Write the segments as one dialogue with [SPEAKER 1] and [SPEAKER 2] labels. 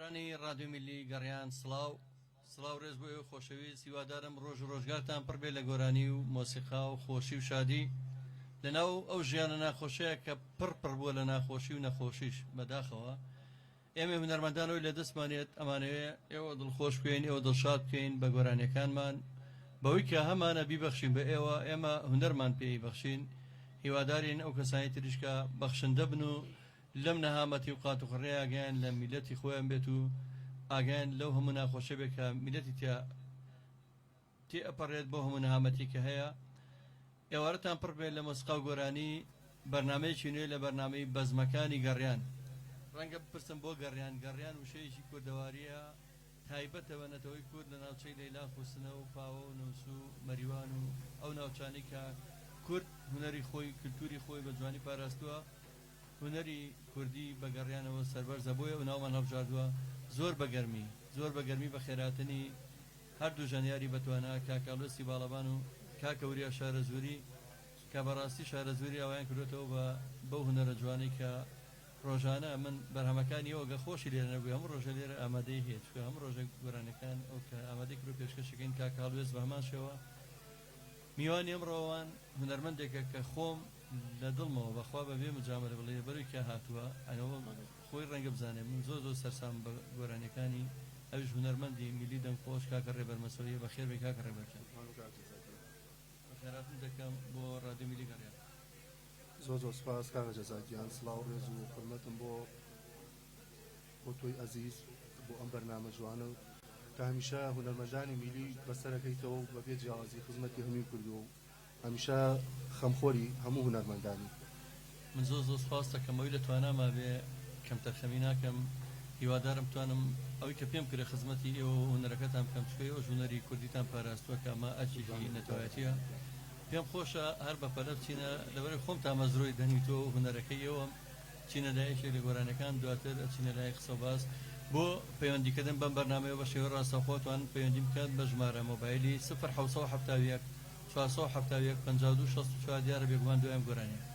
[SPEAKER 1] گوێگەرانی ڕادیۆ میلی گەڕیان سڵاو ڕێز بۆ ئێوە خۆشەویست هیوادارم ڕۆژ و ڕۆژگارتان پڕ بێ لە گۆرانی و مۆسیقا و خۆشی و شادی لەناو ئەو ژیانە ناخۆشەیە کە پڕ بووە لە ناخۆشی و نەخۆشیش بەداخەوە ئێمە هونەرمەندانەوەی لە دەستمانێت ئەمانەوەیە ئێوە دڵخۆش بکەین ئێوە دڵشاد بکەین بە گۆرانیەکانمان بەوەی کە هەمانە بیبەخشین بە ئێوە ئێمە هونەرمان پێی بەخشین هیوادارین ئەو کەسانی تریشکە بەخشندە بن و لەم نەهامەتی و قات و قڕێ ئاگیان لە میلەتی خۆیان بێت و ئاگیان لەو هەموو ناخۆشە بێت کە میلەتی تێ ئەپەڕێت بۆ هەموو نەهامەتی کە هەیە ئێوارەتان پڕ بێت لە مۆسیقا و گۆرانی بەرنامەیەکی نوێ لە بەرنامەی بەزمەکانی گەڕیان ڕەنگە بپرسم بۆ گەڕیان وشەیەکی کوردەواریە تایبەتەوە نەتەوەی کورد لە ناوچەی لەیلا خوسنە و پاوە و نووس و مەریوان و ئەو ناوچانی کە کورد هونەری خۆی کلتوری خۆی بە جوانی پاراستووە هونەری کوردی بە گەڕیانەوە سەربەرزە بۆیە و ناومان هەڵبژاردووە زۆر بە گەرمی بە خێراتنی هەردوو ژەنیاری بەتوانە کاکاڵۆسی باڵەبان و کاکەوریا شارەزووری کە بەڕاستی شارەزووری ئەویان کردوێتەوە بەو هونەرە جوانی کە ڕۆژانە من بەرهەمەکانی ئەوگە خۆشی لێرە نەبووی هەموو ڕۆژە لێرە ئامادەی هەیە چکە هەموو ڕۆژە گۆرانەکان ئەو کە ئامادەی کرد و پێشکەشەکەین کاکاڵوێز بە هەمان شێوە میوانی ئەمڕۆوان هونەرمەندێکە کە خۆم لە دڵمەوە بەخوا بەبێ مجامەرە بڵێ بەروی کە هاتووە ئەنەوە خۆی ڕەنگە بزانێ من زۆر سەرسام بە گۆرانەکانی ئەوش هونەرمەندی میلی دەمخۆش کاکە ڕێبەرمەسەویە بە خێر بێ کاکە ڕێبەرکەن خێراتم دەکەم بۆ ڕادیۆ میلی گەڕیان
[SPEAKER 2] زۆر سپاس کاکە جەزاکیان سڵاو ڕێز و حورمەتم بۆ تۆی ئەزیز بۆ ئەم بەرنامە جوانە کە هەمیشە هونەرمەندانی میلی بەسەرەکەیتەوە و بەبێ جیاوازی خزمەتی هەمووی کردو و هەمیشە خەمخۆری هەموو هونەرمەندانی
[SPEAKER 1] من زۆر سپاس دەکەمەوەی لە تواناما بێ کەم تەرخەمی ناکەم هیوادارم توانم ئەوەی کە پێم کرێ خزمەتی ئێوە هونەرەکەتان بکەم چکە ئێوە ژوونەری کوردیتان پاراستووە کە ئەمە ئەرجێکی نەتەوایەتیە پێم خۆشە هەر بە پەلە بچینە لەبەرەوەی خۆم تا مەزرۆی دەنیتەوە و هونەرەکەی ئێوە چینە لایەکی لە گۆرانەکان دواتر ئەچینە لای قسە باس بۆ پەیوەندیکردن بەم بەرنامەیە بە شێوە ڕاستەوخۆتوان پەیوەندی بکات بە ژمارە مۆبایلی 0771 471 52 64 دیارە بێگومان دوایان گۆرانیە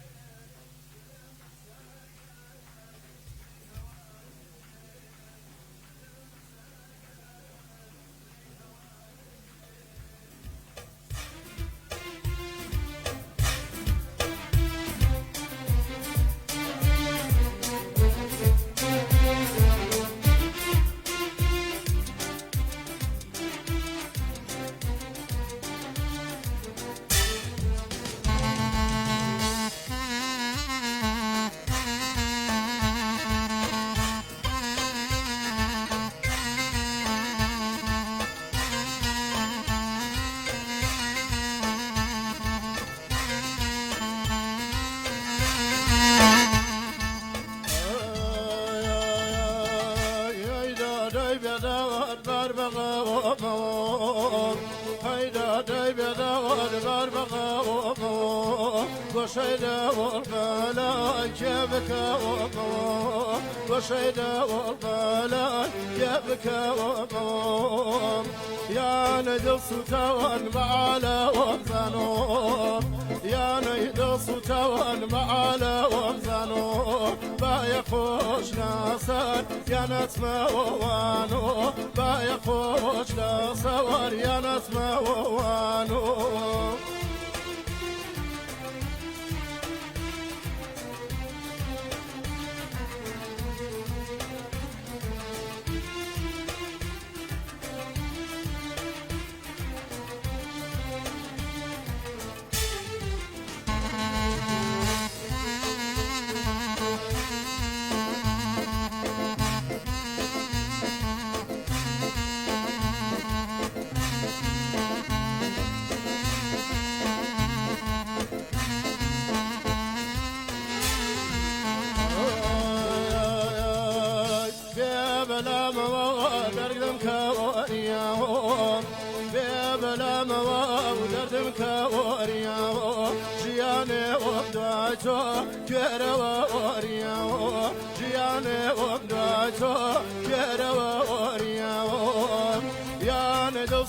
[SPEAKER 3] وشيدا والبلاء جابك وقوم يا ندل ستوان معالا ومزانو يا ندل ستوان معالا ومزانو بايقوش ناصر يا نتما ووانو بايقوش ناصر يا نتما ووانو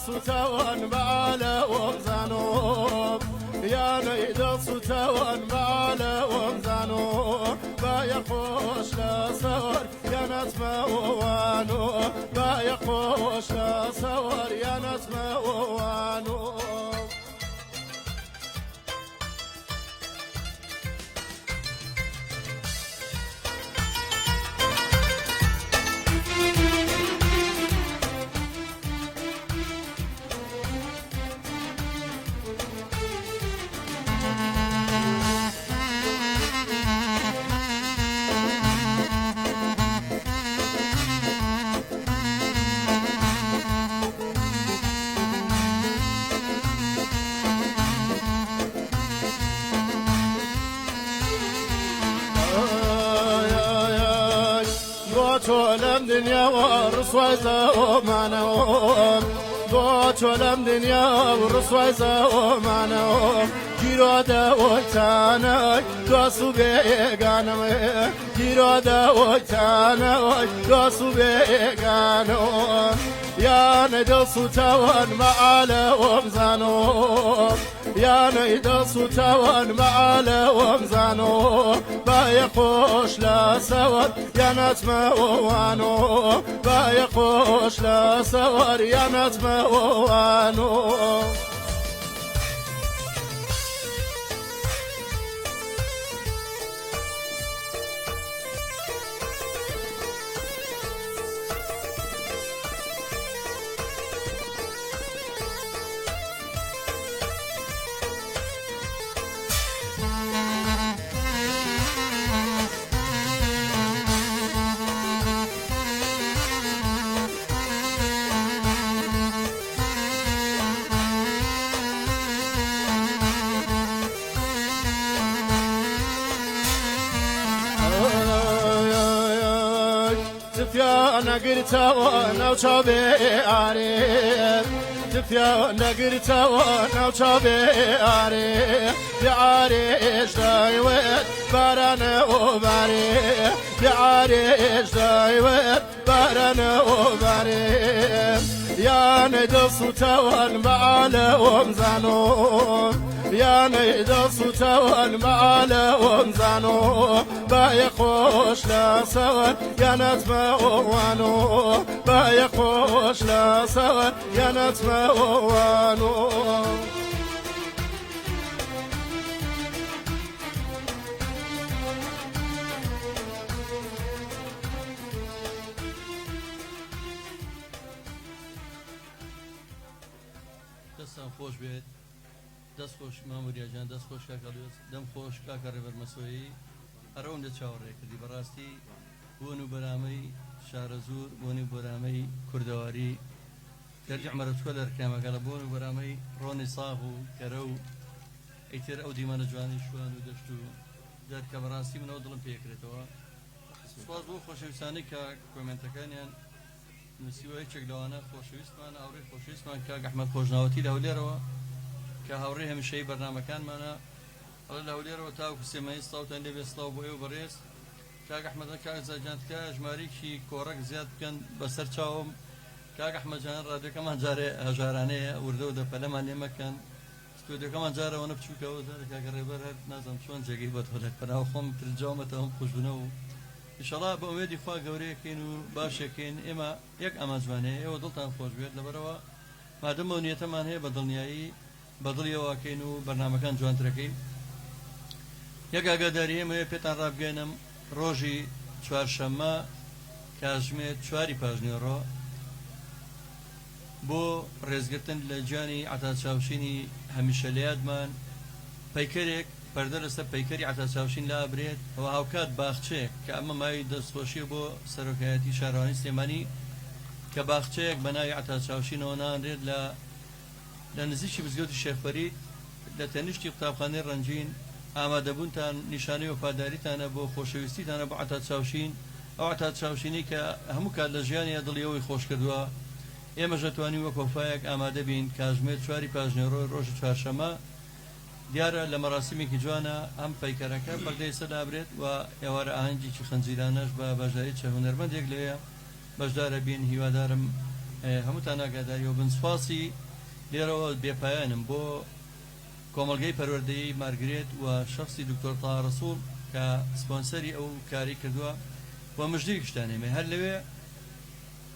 [SPEAKER 3] ستوان معالا ومزانو يا نيدا ستوان معالا ومزانو بايقوش لا صور يا نتما ووانو يخوش لا صور يا نسمة وانو لم دنيا ورسوي زمانهم بوتو لم دنيا ورسوي زمانهم جيرو دا وتانا دوسو بيغانم جيرو دا وتانا دوسو بيغانم يا ندسو توان معالا ومزانهم يا نيدسو توان معالا ومزانو بايقوش لا سوار يا نتمة وانو بايقوش لا سوار يا نتمة وانو تفيا نقرتا وانا وشابي عارف تفيا نقرتا وانا وشابي عارف بعارش دايوت بارنا وباري بعارش دايوت بارنا وباري يا ندس توان معالا ومزانو يا ندس توان معالا ومزانو بايقوش لا سوان يا نتمة وانو بايقوش لا سوان يا نتمة وانو
[SPEAKER 1] دەستان خۆش بێت دەست خۆش ماموریا جان دەست خۆش کاکەڵوێز دەم خۆش کاکە ڕێبەرمەسۆیی هەرەوەم لە چاوەڕێ کردی بەڕاستی بۆن و بەرامەی شارە زۆر بۆنی بۆرامەی کوردەواری گەرجی عمەرەتکۆ لە ڕکامەکە لە بۆن و بەرامەی ڕۆنی ساغ و کەرە و ئەیتر ئەو دیمانە جوانی شوان و دەشت و دەرکە بەڕاستی منەوە دڵم پێکرێتەوە سوپاس بۆ خۆشەویستانی کە کۆمنتەکانیان نووسیوە یەکێک لەوانە خۆشەویستمان هاوڕێی خۆشەویستمان کاک ئەحمەد خۆشناوەتی لە هەولێرەوە کە هاوڕێ هەمیشەی بەرنامەکانمانە ئەڵە لە هەولێرەوە تاوکو سێمەی سڵاوتان لێ بێ سڵاو بۆ ئێوە بەڕێز کاک ئەحمەدە کاک زەرجانتکە ژمارەیەکی کۆڕەک زیاد بکەن بەسەر چاوم کاک ئەحمەد جان ڕادیۆکەمان جارێ هەژارانەیە وردە و دەپەلەمان لێ مەکەن ستودیۆکەمان جارەوە نەبچووکەوە کاکە ڕێبەر هەر نازانم چۆن جێگەی بەتۆلێت بەناو خۆم ترجاومەتەوەم خوشبوونەوە و ئینشەڵا بە ئومێدی خوا گەورەیەکەین و باشێکین ئێمە یەک ئامانجوانەیە ئێوە دڵتان خۆش بێت لەبەرەوە مادەم ئەو نیەتەمان هەیە بە دڵنیایی بەدڵیەوەکەین و بەرنامەکان جوانترەکەین یەک ئاگاداری ئێمە پێتان ڕابگەێنم ڕۆژی چوارشەممە کاتژمێر 4 پاژنێڕۆ بۆ ڕێزگرتن لە گیانی عەتاچاوشینی هەمیشە لە یادمان پەیکەرێک پەردە لەسەر پەیکەری عەتاچاوشین لا ئەبرێت ئەوە هاوکات باخچەیەک کە ئەمە مای دەستخۆشیە بۆ سەرۆکایەتی شارەوانی سلێمانی کە باخچەیەک بە ناوی عەتاچاوشینەوە نانرێت لە نزیکی مزگەوتی شێخ فەرید لە تەنیشتی قوتابخانەی ڕەنجین ئامادەبوونتان نیشانەی وەفاداریتانە بۆ خۆشەویستیتانە بۆ عەتاچاوشین ئەو عەتاچاوشینی کە هەموو کات لە ژیانی دڵیەوەی خۆش کردووە ئێمە ژەتوانی وەک وەفایەک ئامادە بین کاتژمێر 4 پاژنێڕۆ ڕۆژی چوارشەممە دیارە لە مەراسیمێکی جوانە ئەم پەیکەرەکە پەردەی سەدابرێت و ئێوارە ئاهەنگێکی خەنجیرانەش بە بەژاری چە هونەرمەندێک لەوەیە بەشدارە بین هیوادارم هەمووتان ئاگاداری و بنسپاسی لێرەوە بێپایانم بۆ کۆمەڵگەی پەروەردەیی مارگرێت و شخصی دکتۆر تاها ڕەسوڵ کە سپۆنسەری ئەو کاری کردووە و مژدەی شتانێمێ هەر لەوێ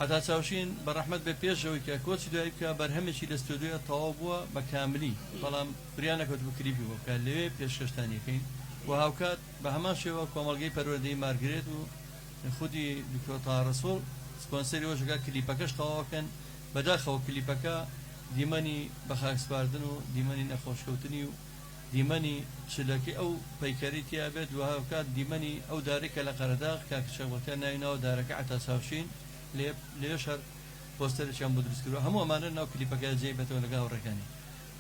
[SPEAKER 1] هەتا چاوشین بە ڕەحمەت بە پێشەوەی کە کۆچی دوایی کە بەرهەمێکی لە ستودیۆ تەواو بووە بە کاملی بەڵام بریانەکەوت بە کلیپی بۆ بکات لەوێ پێشکەشتانیەکەین و هاوکات بە هەمان شێوە کۆمەڵگەی پەروەردەی مارگرێت و خودی دکتۆر تاڕەسوڵ سپۆنسەری ئەوەشەکە کلیپەکەش تەواوەکەن بەداخەوە کلیپەکە دیمەنی بە خاکسپاردن و دیمەنی نەخۆشکەوتنی و دیمەنی چلەکەی ئەو پەیکەری تیا بێت و هاوکات دیمەنی ئەو دارێکە لە قەرەداغ کاکچەوەکە ناوینەوە دارەکە عەتا چاوشین لێش هەر پۆستەرێکیان بۆ دروست کردووە هەموو ئەمانە ناو کلیپەکە جێی بێتەوە لەگە هاوڕێکانی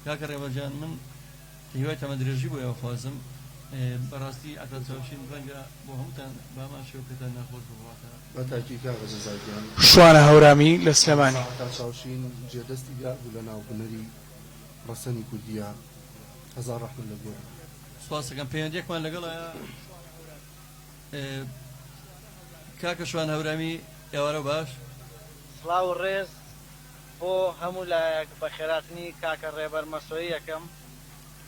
[SPEAKER 1] کاکە ڕێوەجان من هیوای تەمە درێژی بۆ ئێوە خوازم بەڕاستی عەتا چاوشین ڕەنگە بۆ هەمووتان بامان شێوکەتان نەخۆش بواتە
[SPEAKER 2] بەتاکی کاغ جەزاکیان
[SPEAKER 4] شوانە هەورامی لە سلێمانی
[SPEAKER 2] عەتا چاوشین جێدەستی بیا بوو لە ناو هونەری ڕەسەنی کوردیە هەزار ڕەحمەت لە گۆڕ
[SPEAKER 1] سپاس دەکەم پەیوەندیەکمان لەگەڵایە کاکە شوان هەورامی ئێوارە باش
[SPEAKER 5] سڵاو و ڕێز بۆ هەموو لایەک بە خێراتنی کاکە ڕێبەر مەسۆیی یەکەم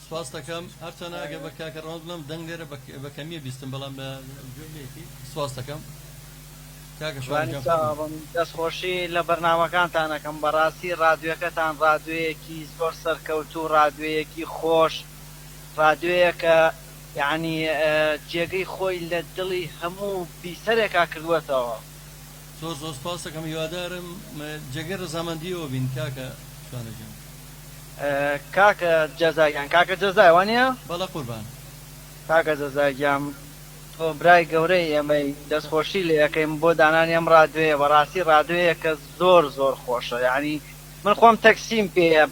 [SPEAKER 1] سپاس دەکەم هەرچەنە ئەگەر بە کاکە ڕۆژ بڵم دەنگ لێرە بە کەمیە بیستم بەڵام بە جوێنێکی سپاس دەکەم کاکە شوان
[SPEAKER 5] دەستخۆشی لە بەرنامەکانتانەکەم بەڕاستی ڕادیۆکەتان ڕادیۆیەکی زۆر سەرکەوتوو ڕادیۆیەکی خۆش ڕادیۆیەکە یعنی جێگەی خۆی لە دڵی هەموو بیسەرێکا کردووەتەوە
[SPEAKER 1] زۆر زۆر سپاس دەکەم هیوادارم جێگەی ڕەزامەندیەوە بین کاکە شوانەجان
[SPEAKER 5] کاکە جەزایان کاکە جەزای وانە
[SPEAKER 1] بەڵە قوربان
[SPEAKER 5] کاکە جەزایان تۆ برای گەورەی ئێمەی دەستخۆشی لە یەکەیم بۆ دانانی ئەم ڕادیۆیە بەڕاستی ڕادیۆیەکە زۆر زۆر خۆشە یعنی من خۆم تەکسیم پێە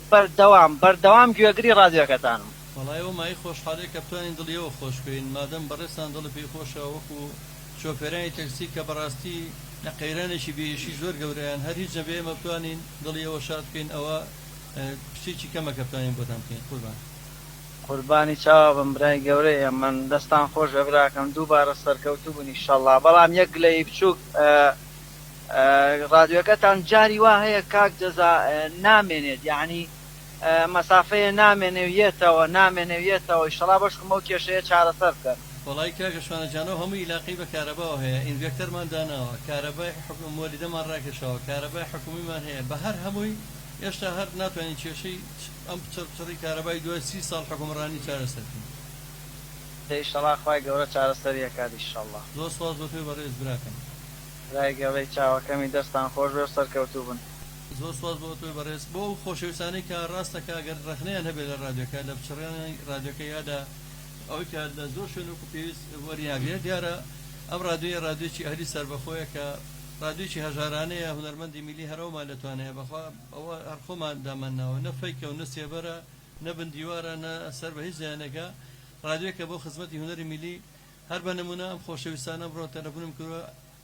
[SPEAKER 5] بەردەوام گوێگری ڕادیۆکەتانم
[SPEAKER 1] وەڵایەوە مای خۆشحاڵی کە بتوانین دڵیەوە خۆشکەین مادەم بەڕێستان دڵ پێی خۆشە وەکو شۆفێرانی تەکسی کە بەڕاستی نەقەیرانێکی بێشی زۆر گەورەیان هەر هیچ نەبێ ئێمە بتوانین دڵیەوە شاد بکەین ئەوە پشتێکی کەمەکە بتوانین بۆتان بکەین قوربان
[SPEAKER 5] قوربانی چاوە بم برای گەورەیە من دەستان خۆش بە براکەم دووبارە سەرکەوتوو بوون ئینشەڵڵا بەڵام یەک گلەی بچووک ڕادیۆکەتان جاری وا هەیە کاک جەزا نامێنێت یعنی مەسافەیە نامێنێویێتەوە ئینشەڵڵا بەشکم ئەو کێشەیە چارەسەر بکەن
[SPEAKER 1] وڵای کاکە شوانەجانەوە هەموو عیلاقی بە کارەباوە هەیە ئینڤێکتەرمان داناوە کارەبای مۆلیدەمان ڕاکێشەوە کارەبای حکومیمان هەیە بە هەر هەمووی ئێشتا هەر ناتوانین کێشەی ئەم چڕی کارەبای دوای 30 ساڵ حکومڕانی چارەسەر بکەین
[SPEAKER 5] ئینشەڵڵا خوای گەورە چارەسەریەکات ئینشەڵڵا
[SPEAKER 1] زۆر سپاس بۆ تۆی بەڕێز براکەم
[SPEAKER 5] برای گەورەی چاوەکەمی دەستان خۆش بێ سەرکەوتوو بن
[SPEAKER 1] زۆر سپاس بۆ تۆی بەڕێز بۆ خۆشەویستانەی کە ڕاستەکە ئەگەر ڕەخنەیان هەبێت لە ڕادیۆکە لە بچڕیانی ڕادیۆکە یادا ئەوەی کە لە زۆر شوێنوەکو پێویست وەریناگرێت دیارە ئەم ڕادیۆیە ڕادیۆکی هەری سەربەخۆیە کە ڕادیۆکی هەژارانەیە هونەرمەندی میلی هەرەوەمان لەتوانەیە بەخوا ئەوە هەر خۆمان دامانناوە نە فەیکە و نە سێبەرە نە بندیوارە نە سەر بە هیچ زیانەکە ڕادیۆکە بۆ خزمەتی هونەری میلی هەر بە نمونە ئەم خۆشەویستانە بڕۆ تەلەفۆنم کردووە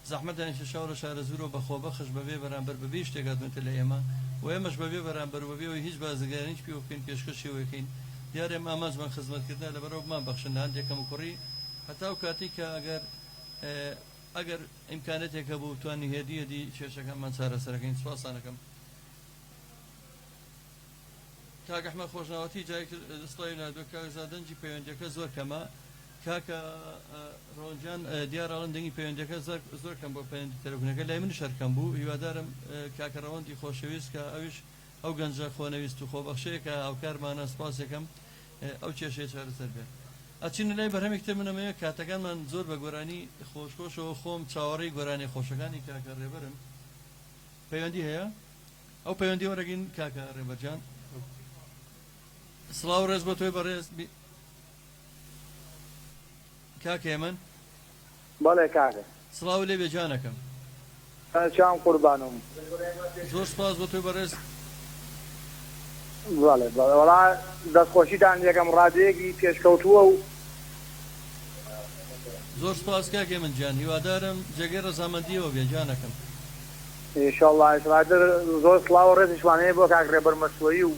[SPEAKER 1] زەحمەتیان شەشاو لە شارە زورۆ بەخۆ بەخش بەبێ بەرامبەر بەبێ شتێکات بنتە لە ئێمە و ئێمەش بەبێ بەرامبەر بەبێەوەی هیچ بازرگانیش پێ بکەین پێشکەشیەوەکەین دیارێ ئامانجمان خزمەتکردن لەبەرەوە بمان بەخشن لە هەندێکەم کوڕی هەتا و کاتی کە ئەگەر ئیمکانەتێکە بوو توانی هێدی کێشەکەمان چارەسەرەکەین سوپاسانەکەم کاکە ئەحمەد خۆشناوەتی جای دەسڵای نادووە کاکزا دەنجی پەیوەندیەکە زۆر کەمە کاکە ڕۆنجان دیارەڵەن دەنگی پەیوەندیەکە زۆر کەم بۆ پەیوەندی تەلەفۆنەکە لای منیش هەرکەم بوو هیوادارم کاکە ڕەوەندی خۆشەویست کە ئەویش ئەو گەنجە خۆنەویست و خۆبەخشەیەکە هاوکارمانە سپاسێکم ئەو کێشەیە چارەسەر بێت ئەچینە لای بەرهەمێکتر منەمەیە کاتەکانمان زۆر بە گۆرانی خۆشخۆشەوە خۆم چاوەڕێی گۆرانی خۆشەکانی کاکە ڕێبەرم پەیوەندی هەیە ئەو پەیوەندی وەرەگین کاکە ڕێبەرجان سڵاو ڕێز بۆ تۆی بەڕێز کاکە هێمن
[SPEAKER 6] بەڵێ کاکە
[SPEAKER 1] سڵاو لێ بێجانەکەم
[SPEAKER 6] چام قوربانم
[SPEAKER 1] زۆر سپاس بۆ تۆی بەڕێز
[SPEAKER 6] بەڵێ وەڵا دەستخۆشیتان یەکەم ڕادیۆیەکی پێشکەوتووە و
[SPEAKER 1] زۆر سپاس کاکێ من جان هیوادارم جێگەی ڕەزامەندیەوە بێجانەکەم
[SPEAKER 6] ئینشەڵڵا ئیشڕادر زۆر سڵاو و ڕێزیشوانەیە بۆ کاک ڕێبەر مەسووی و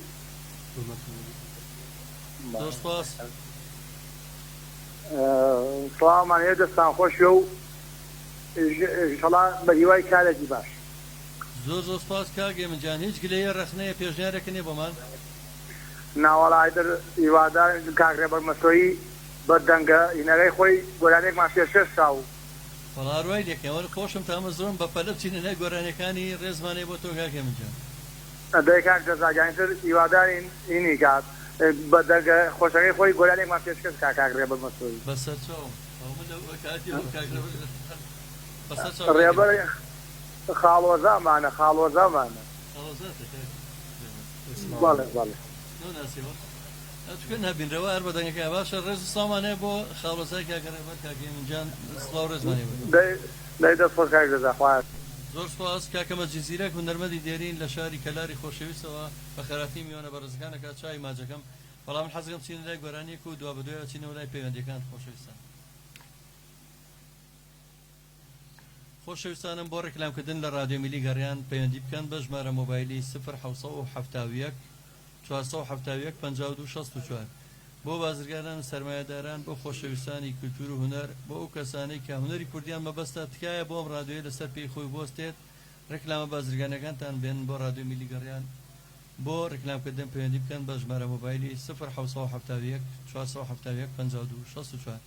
[SPEAKER 1] زۆر سپاس
[SPEAKER 6] سڵاومان هەیە دەستان خۆشیە و ئینشەڵڵا بە هیوای کارێکی باش
[SPEAKER 1] زۆر زۆر سپاس کاکێ من جان هیچ گلەیە ڕەخنەیە پێشنیارێکە نیە بۆمان
[SPEAKER 6] ناوەڵایدر هیوادار کاک ڕێبەر مەسووی بە دەنگە هینەرەی خۆی گۆرانێکمان پێشکەش تا و
[SPEAKER 1] بەڵاروای دەکەوە خۆشم تامە زۆرم بە پەلە بچینە لای گۆرانەکانی ڕێزمانێ بۆ تۆ کاکە منجان
[SPEAKER 6] دەیکان جەزاگیانتر هیوادارین اینی کات بە دەرگە خۆشەکەی خۆی گۆرانێکمان پێشکەش کاکاک ڕێبەر مەسووری
[SPEAKER 1] بەسەر چۆم
[SPEAKER 6] ڕێبەر خاڵۆزامانە خاڵۆزامانە بەڵێ بەڵێ
[SPEAKER 1] ئەچکن هەبینرەوە هەر بەدەنگەکە باشە ڕێز سامانەیە بۆ خاڵۆزای کاکە ڕێبەر کاکە منجان سڵاو ڕێزمانێ
[SPEAKER 6] دەی دەست خۆش کاک جەزاخوایە
[SPEAKER 1] زۆر سپاس کاکەمە جززیرەك و نەرمەدی دێرین لە شاری کەلاری خۆشەویستەوە بە خەراتی میوانە بەڕزەکانەکە چای ماجەکەم بەڵام من حەزەکەم چینە لای گۆرانیەک و دوا بەدوێ چینەوە لای پەیوەندیەکان خۆشەویستان خۆشەویستانم بۆ ڕێکلامکردن لە رادیۆ میلی گەڕیان پەیوەندی بکەن بە ژمارە مۆبایلی 0 471 52 64 بۆ بازرگانان سەرمایەداران بۆ خۆشەویستانی کولتور و هونەر بۆ ئەو کەسانەی کە هونەری کوردیان مەبەستە تکایە بۆم رادیۆی لەسەر پێی خۆی بۆستێت ڕێکلامە بازرگانەکانتان بێن بۆ رادیۆ میلی گەڕیان بۆ ڕێکلامکردن پەیوەندی بکەن بە ژمارە مۆبایلی 0 471 52 64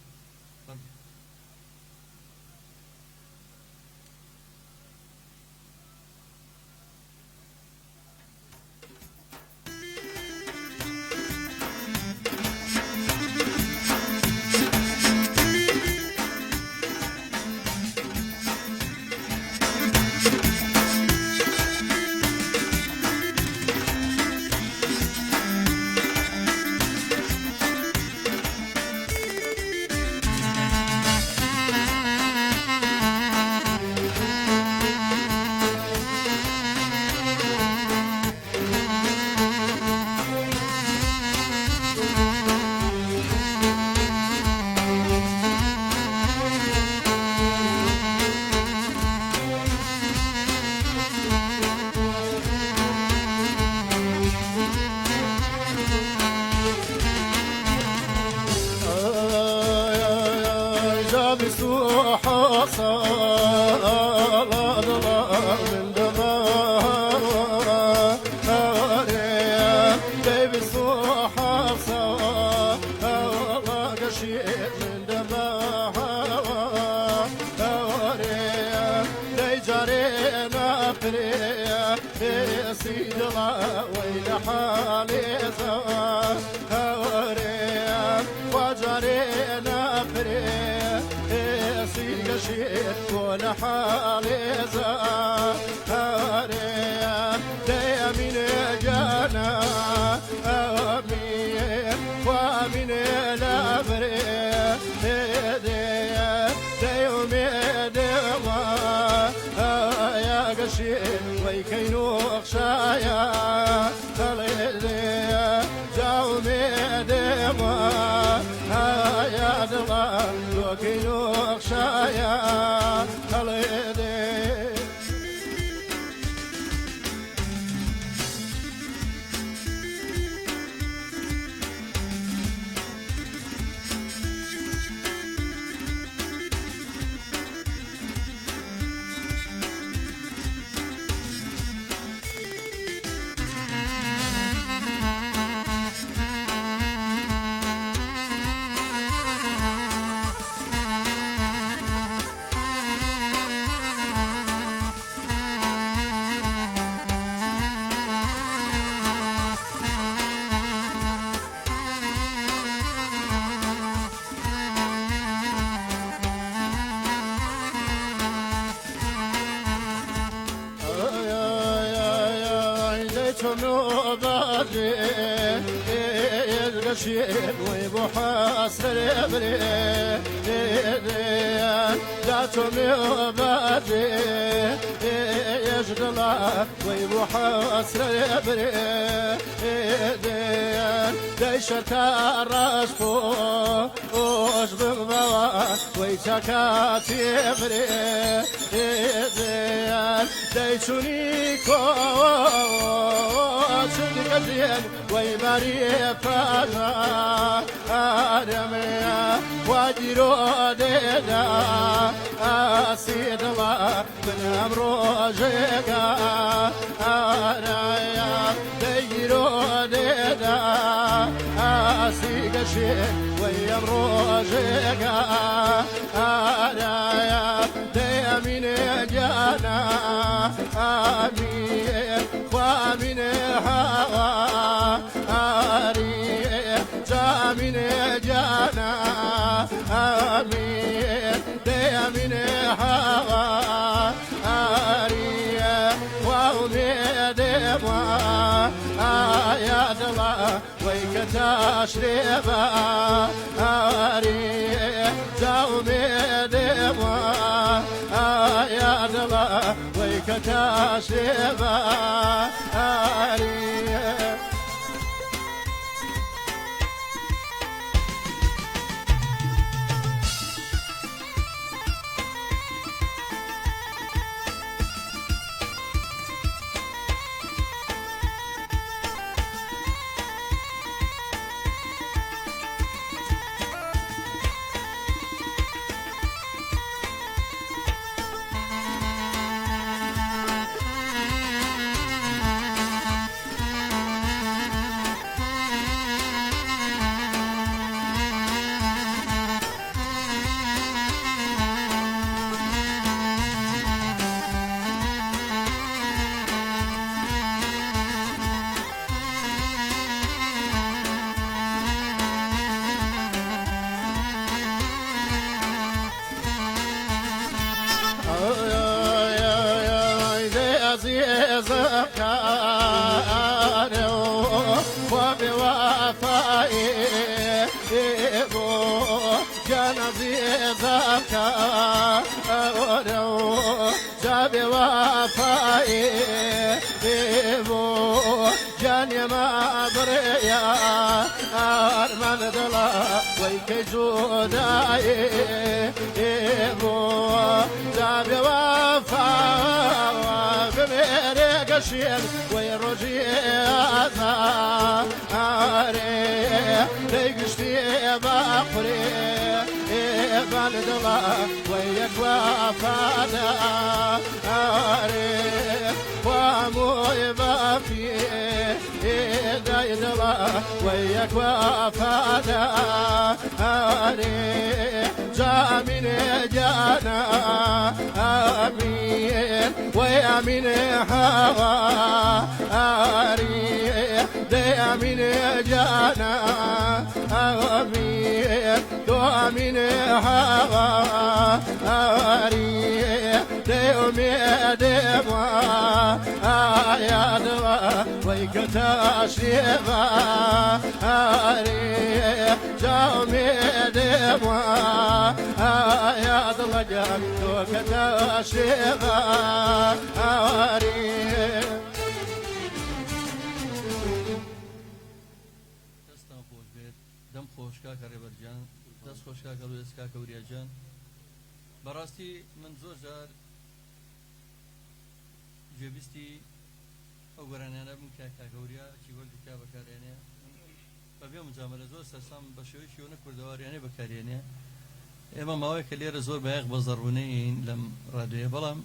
[SPEAKER 3] ويماري فاجا آدم يا واجرو ديدا أسيد الله من أمرو جيكا أرايا ديرو ديدا أسيد شيء ويمرو جيكا أرايا ديامين جانا أمين ومن هوا أري جامين جانا أمين ديامين هوا أري ومن دموا آيات الله ويكتاش ربا أري جامين دموا آيات الله ويكتاش ربا أري جابي وفائي بيبو جاني ما بريا أرمان دلا ويك جوداي بيبو جابي وفائي بميري قشير ويرجي أزاري ليقشتي باقري بلد الله ويك وفادا أريد واموي بافي دايد الله ويك وفادا أريد جامين جانا أمين ويامين هوا أريد ديامين جانا أمين دوامين هوا أري ديومي ديما يا دوا ويكتا شيبا أري جاومي ديما يا دوا ويكتا شيبا أري
[SPEAKER 1] دەم خۆشکا کە ڕێبەرجان دەست خۆشکا کە لوێسکا کەوریاجان بەڕاستی من زۆر جار گوێبیستی ئەو گۆرانیانە بم کە کاکەوریا کیبۆردی کا بەکارێنێ بەبێ مجاملە زۆر سەرسام بە شێوەیەکی ئەوە کوردەواریانێ بەکارێنێ ئێمە ماوەیە کە لێرە زۆر بەیەق بە زەڕبوونەین لەم ڕادیۆیە بەڵام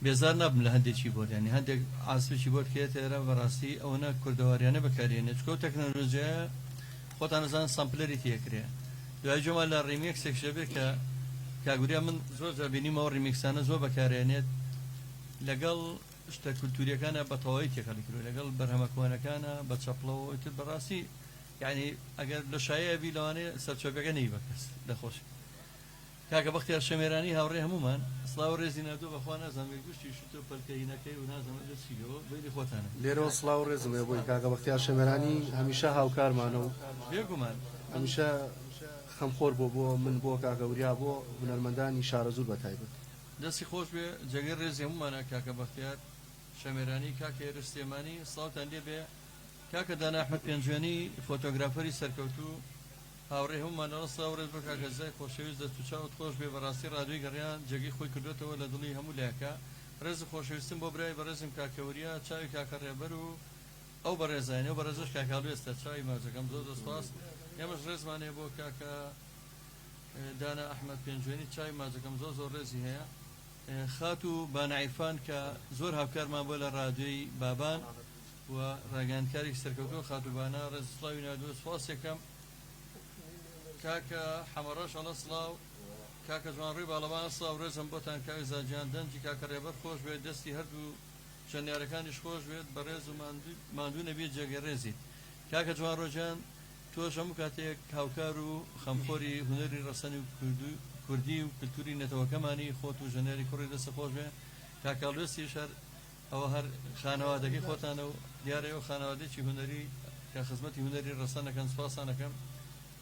[SPEAKER 1] بێزار نابم لە هەندێکی بۆریانی هەندێک ئاسپێکی بۆر کێتێرە بەڕاستی ئەوەنە کوردەواریانە بەکارێنێ چکە و تەکنۆلۆژیە خۆتان نەزان سامپلەری تێکرێ دوای جۆمە لە ڕیمیکسێک شەبێت کە کاگوریا من زۆر جابینیمەوە ڕیمیکسانە زۆر بەکارێنێت لەگەڵ شتە کولتوریەکانە بە تەواوی تێکەڵی کرد لەگەڵ بەرهەمەکۆنەکانە بە چەپڵەوە تر بەڕاستی یعنی ئەگەر لە شایەوی لەوانەیە سەرچۆپەکە نەی بەکەس دەخۆش کاکە بەختیار شەمێرانی هاوڕێ هەمومان سڵاو ڕێزی نەدوو بەخوا نازانم گوشتی شتۆ پەلکەینەکەی و نازانم دەچیەوە بەیدی خۆتانە
[SPEAKER 2] لێرەوە سڵاو ڕێزم ێ بۆی کاکە بەختیار شەمێرانی هەمیشە هاوکارمانە و
[SPEAKER 1] بێگومان
[SPEAKER 2] هەمیشە خەمخۆر بۆ من بۆ کاکەوریا بۆ هونەرمەندانی شارەزوور بەتایبەت
[SPEAKER 1] دەستی خۆش بێ جەگەر ڕێزی هەمومانە کاکە بەختیار شەمێرانی کاکە ئێرستێمانی سڵاوتان لێ بێ کاکە دانا ئەحمەد پێنجوێنی فۆتۆگرافەری سەرکەوتوو هاوڕێ هەمومانەوە سڵاو ڕێز بە کاکەزای خۆشەویست دەست و چاوت خۆش بێ بەڕاستی ڕادیۆی گەڕیان جێگەی خۆی کردوێتەوە لە دڵی هەموو لایەکە ڕێز خۆشەویستم بۆ برای بەڕێزم کاکەوریا چاوی کاکە ڕێبەر و ئەو بەڕێزانێ و بەڕێزش کاکاڵوێستە چاوی ماجەکەم زۆر دەسپاس ئێمەش ڕێزمانێ بۆ کاکە دانا ئەحمەد پێنجوێنی چای مازەکەم زۆر ڕێزی هەیە خات و بانعیفان کە زۆر هاوکارمان بۆ لە ڕادیۆی بابان و ڕاگەیاندکاری سەرکەوتووە خاتوبانە ڕێز سڵاوی نادووە سوپاسێکم کاکە حەمەڕەش ئەڵە سڵاو کاکە جوان ڕووی باڵەوان سڵاو ڕێزم بۆتان کاوی زاجیان دەنجی کاکە ڕێبەر خۆش بێت دەستی هەردوو چەندیارەکانیش خۆش بێت بە ڕێز و ماندوو نەبێت جێگەڕێزیت کاکە جوان ڕۆژان تۆش هەموو کاتێک هاوکار و خەمخۆری هونەری ڕەسەنی و کوردی و کلتوری نەتەوەکەمانی خۆت و ژەنێری کوڕی دەستە خۆش بێ کاکاڵوێستی شەر ئەوە هەر خانەوادەکەی خۆتانە و دیارەوە خانەوادێکی هونەری کە خزمەتی هونەری ڕەسەنەکەن سوپاسانەکەم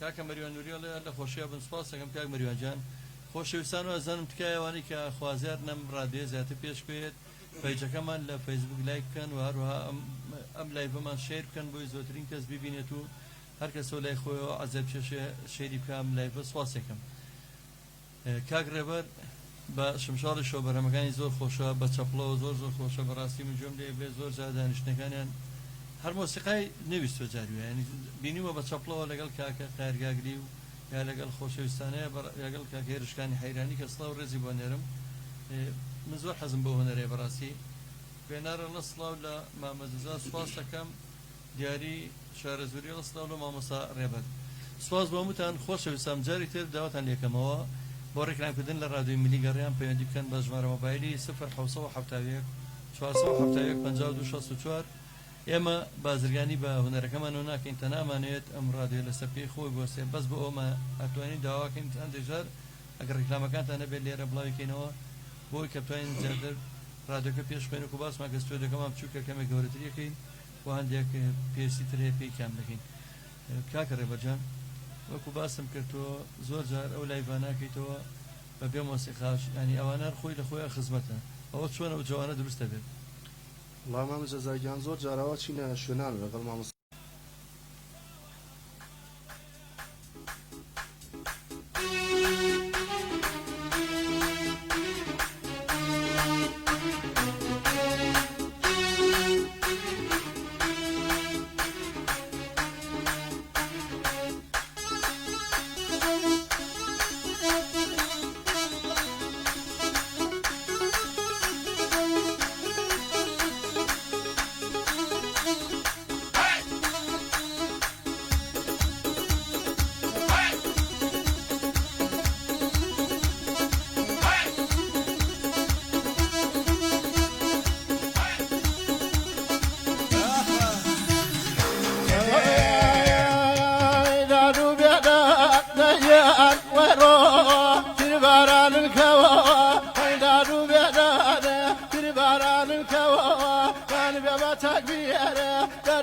[SPEAKER 1] کاکە مەریوان نووریە لە خۆشیە بن سوپاس دەکەم کاک مەریوانجان خۆشەویستان و ئەزانم تکایەوانی کە خوازیار نەم ڕادیۆ زیاتر پێش بێت پیجەکەمان لە فەیسبوک لایک بکەن و هەروەها ئەم لایڤەمان شێر بکەن بۆی زۆرترین کەس ببینێت و هەر کەسۆ لای خۆیەوە عەزەب چێشێ شێری بکەم لایڤە سوپاسێکم کاک ڕێبەر بە شمشاڵی شۆبەرەمەکانی زۆر خۆشە بە چەپڵەوە زۆر خۆشە بەڕاستی من گوێم لێ بێ زۆر جار دانیشتەکانیان هەر مۆسیقای نەویست جارویە ینی بینیوە بە چەپڵەوە لەگەڵ کاکە قایرگاگری و یا لەگەڵ خۆشەویستانەیە لەگەڵ کاکە هێرشکانی حەیرانی کە سڵاو ڕێزی بۆ نێرم من زۆر حەزم بۆ هونەرێ بەڕاستی خوێنارە لە سڵاو لە مامەزەزا سوپاس دەکەم دیاری شارەزوری لە سڵاو لە مامۆستا ڕێبەر سوپاس بۆ هەمووتان خۆشەویستان جاری تر داواتان لێکەمەوە بۆ ڕێکلامکردن لە ڕادیۆی ملی گەڕیان پەیوەندی بکەن بە ژمارە مۆبایلی 070 470 ئێمە بازرگانی بە هونەرەکەمان و ناکەین تە نامانێت ئەم ڕادیۆ لەسەر پێی خۆی بۆسێ بەس بۆ ئەومە ئەتوانین داواکەین چەند دەژار ئەگەر ڕێکلامەکانتان نەبێت لێرە بڵاویکەینەوە بۆی کە بتوانین زیاتر ڕادیۆکە پێش بێن و باسمان کە ستۆدیۆکەمان بچووکە کەمێک گەورەتریەکەین و هەندێک پێویستی تر هەیە پێی کام دەکەین کاکە ڕێبەرجان وەکو باسم کردەوە زۆر جار ئەو لایڤاناکەیتەوە بە بێ مۆسیقاش ینی ئەوانە خۆی لە خۆیان خزمەتە ئەوە چۆنە و جوانە دروستە بێت
[SPEAKER 2] وڵام مامە جەزاگیان زۆر جاراوە چینە شوێنان لەگەڵ مامۆستا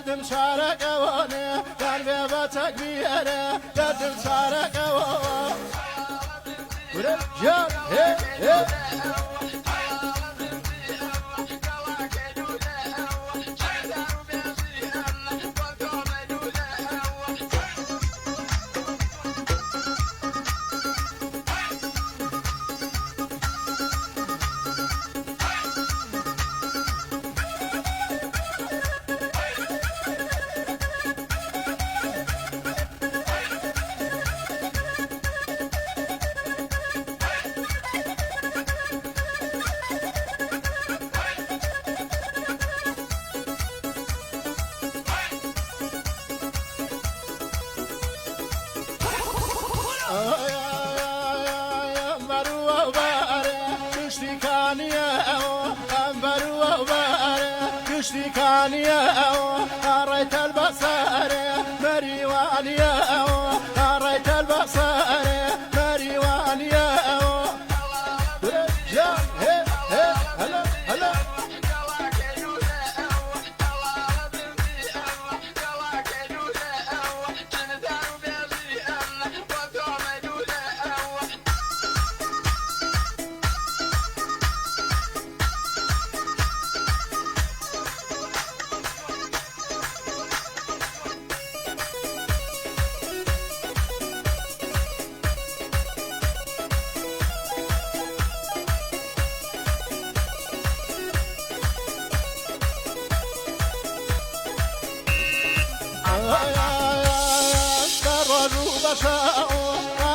[SPEAKER 3] دردم شارك وانه قلبي باتك بيره دردم شارك وانه ورجال هي هي قريت البصر مريوانيا قريت البصر مريوانيا يا هي هي هلا هلا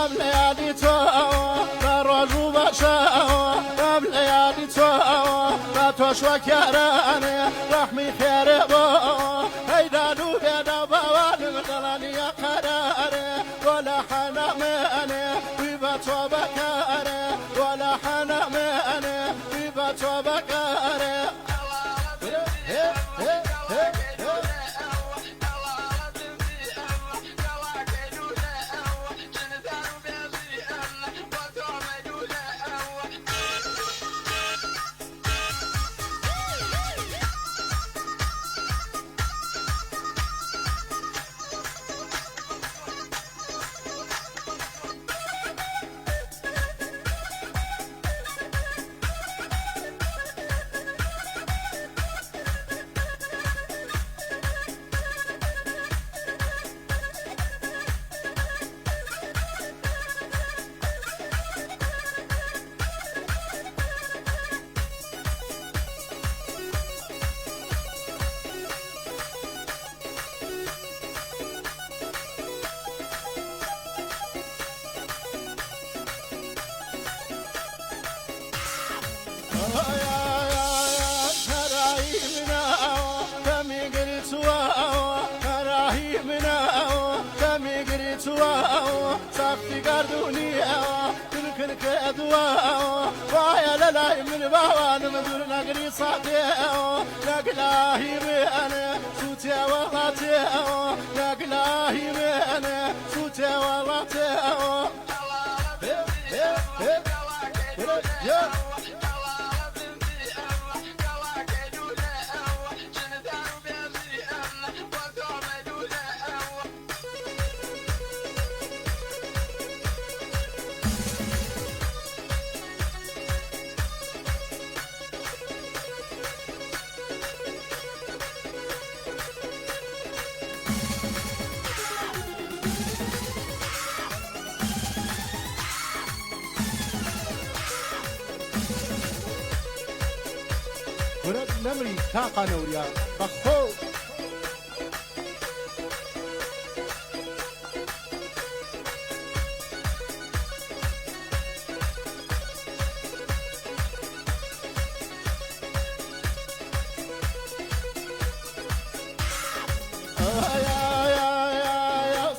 [SPEAKER 3] قبل ليالي توا روجو بشاوا قبل ليالي توا لا توشوا كراني رحمي خير بو هيدا دوبي دبوان مدلني يا قراري ولا حنا ماني ويباتوا بكاري ولا حنا ماني ويباتوا بكاري صافي قردوني كل كدوا ويا لا من باوان مدور نقري صاتي نقلاهي من صوتي وراتي نقلاهي من صوتي وراتي ورد نمري تاقا نوريا بخو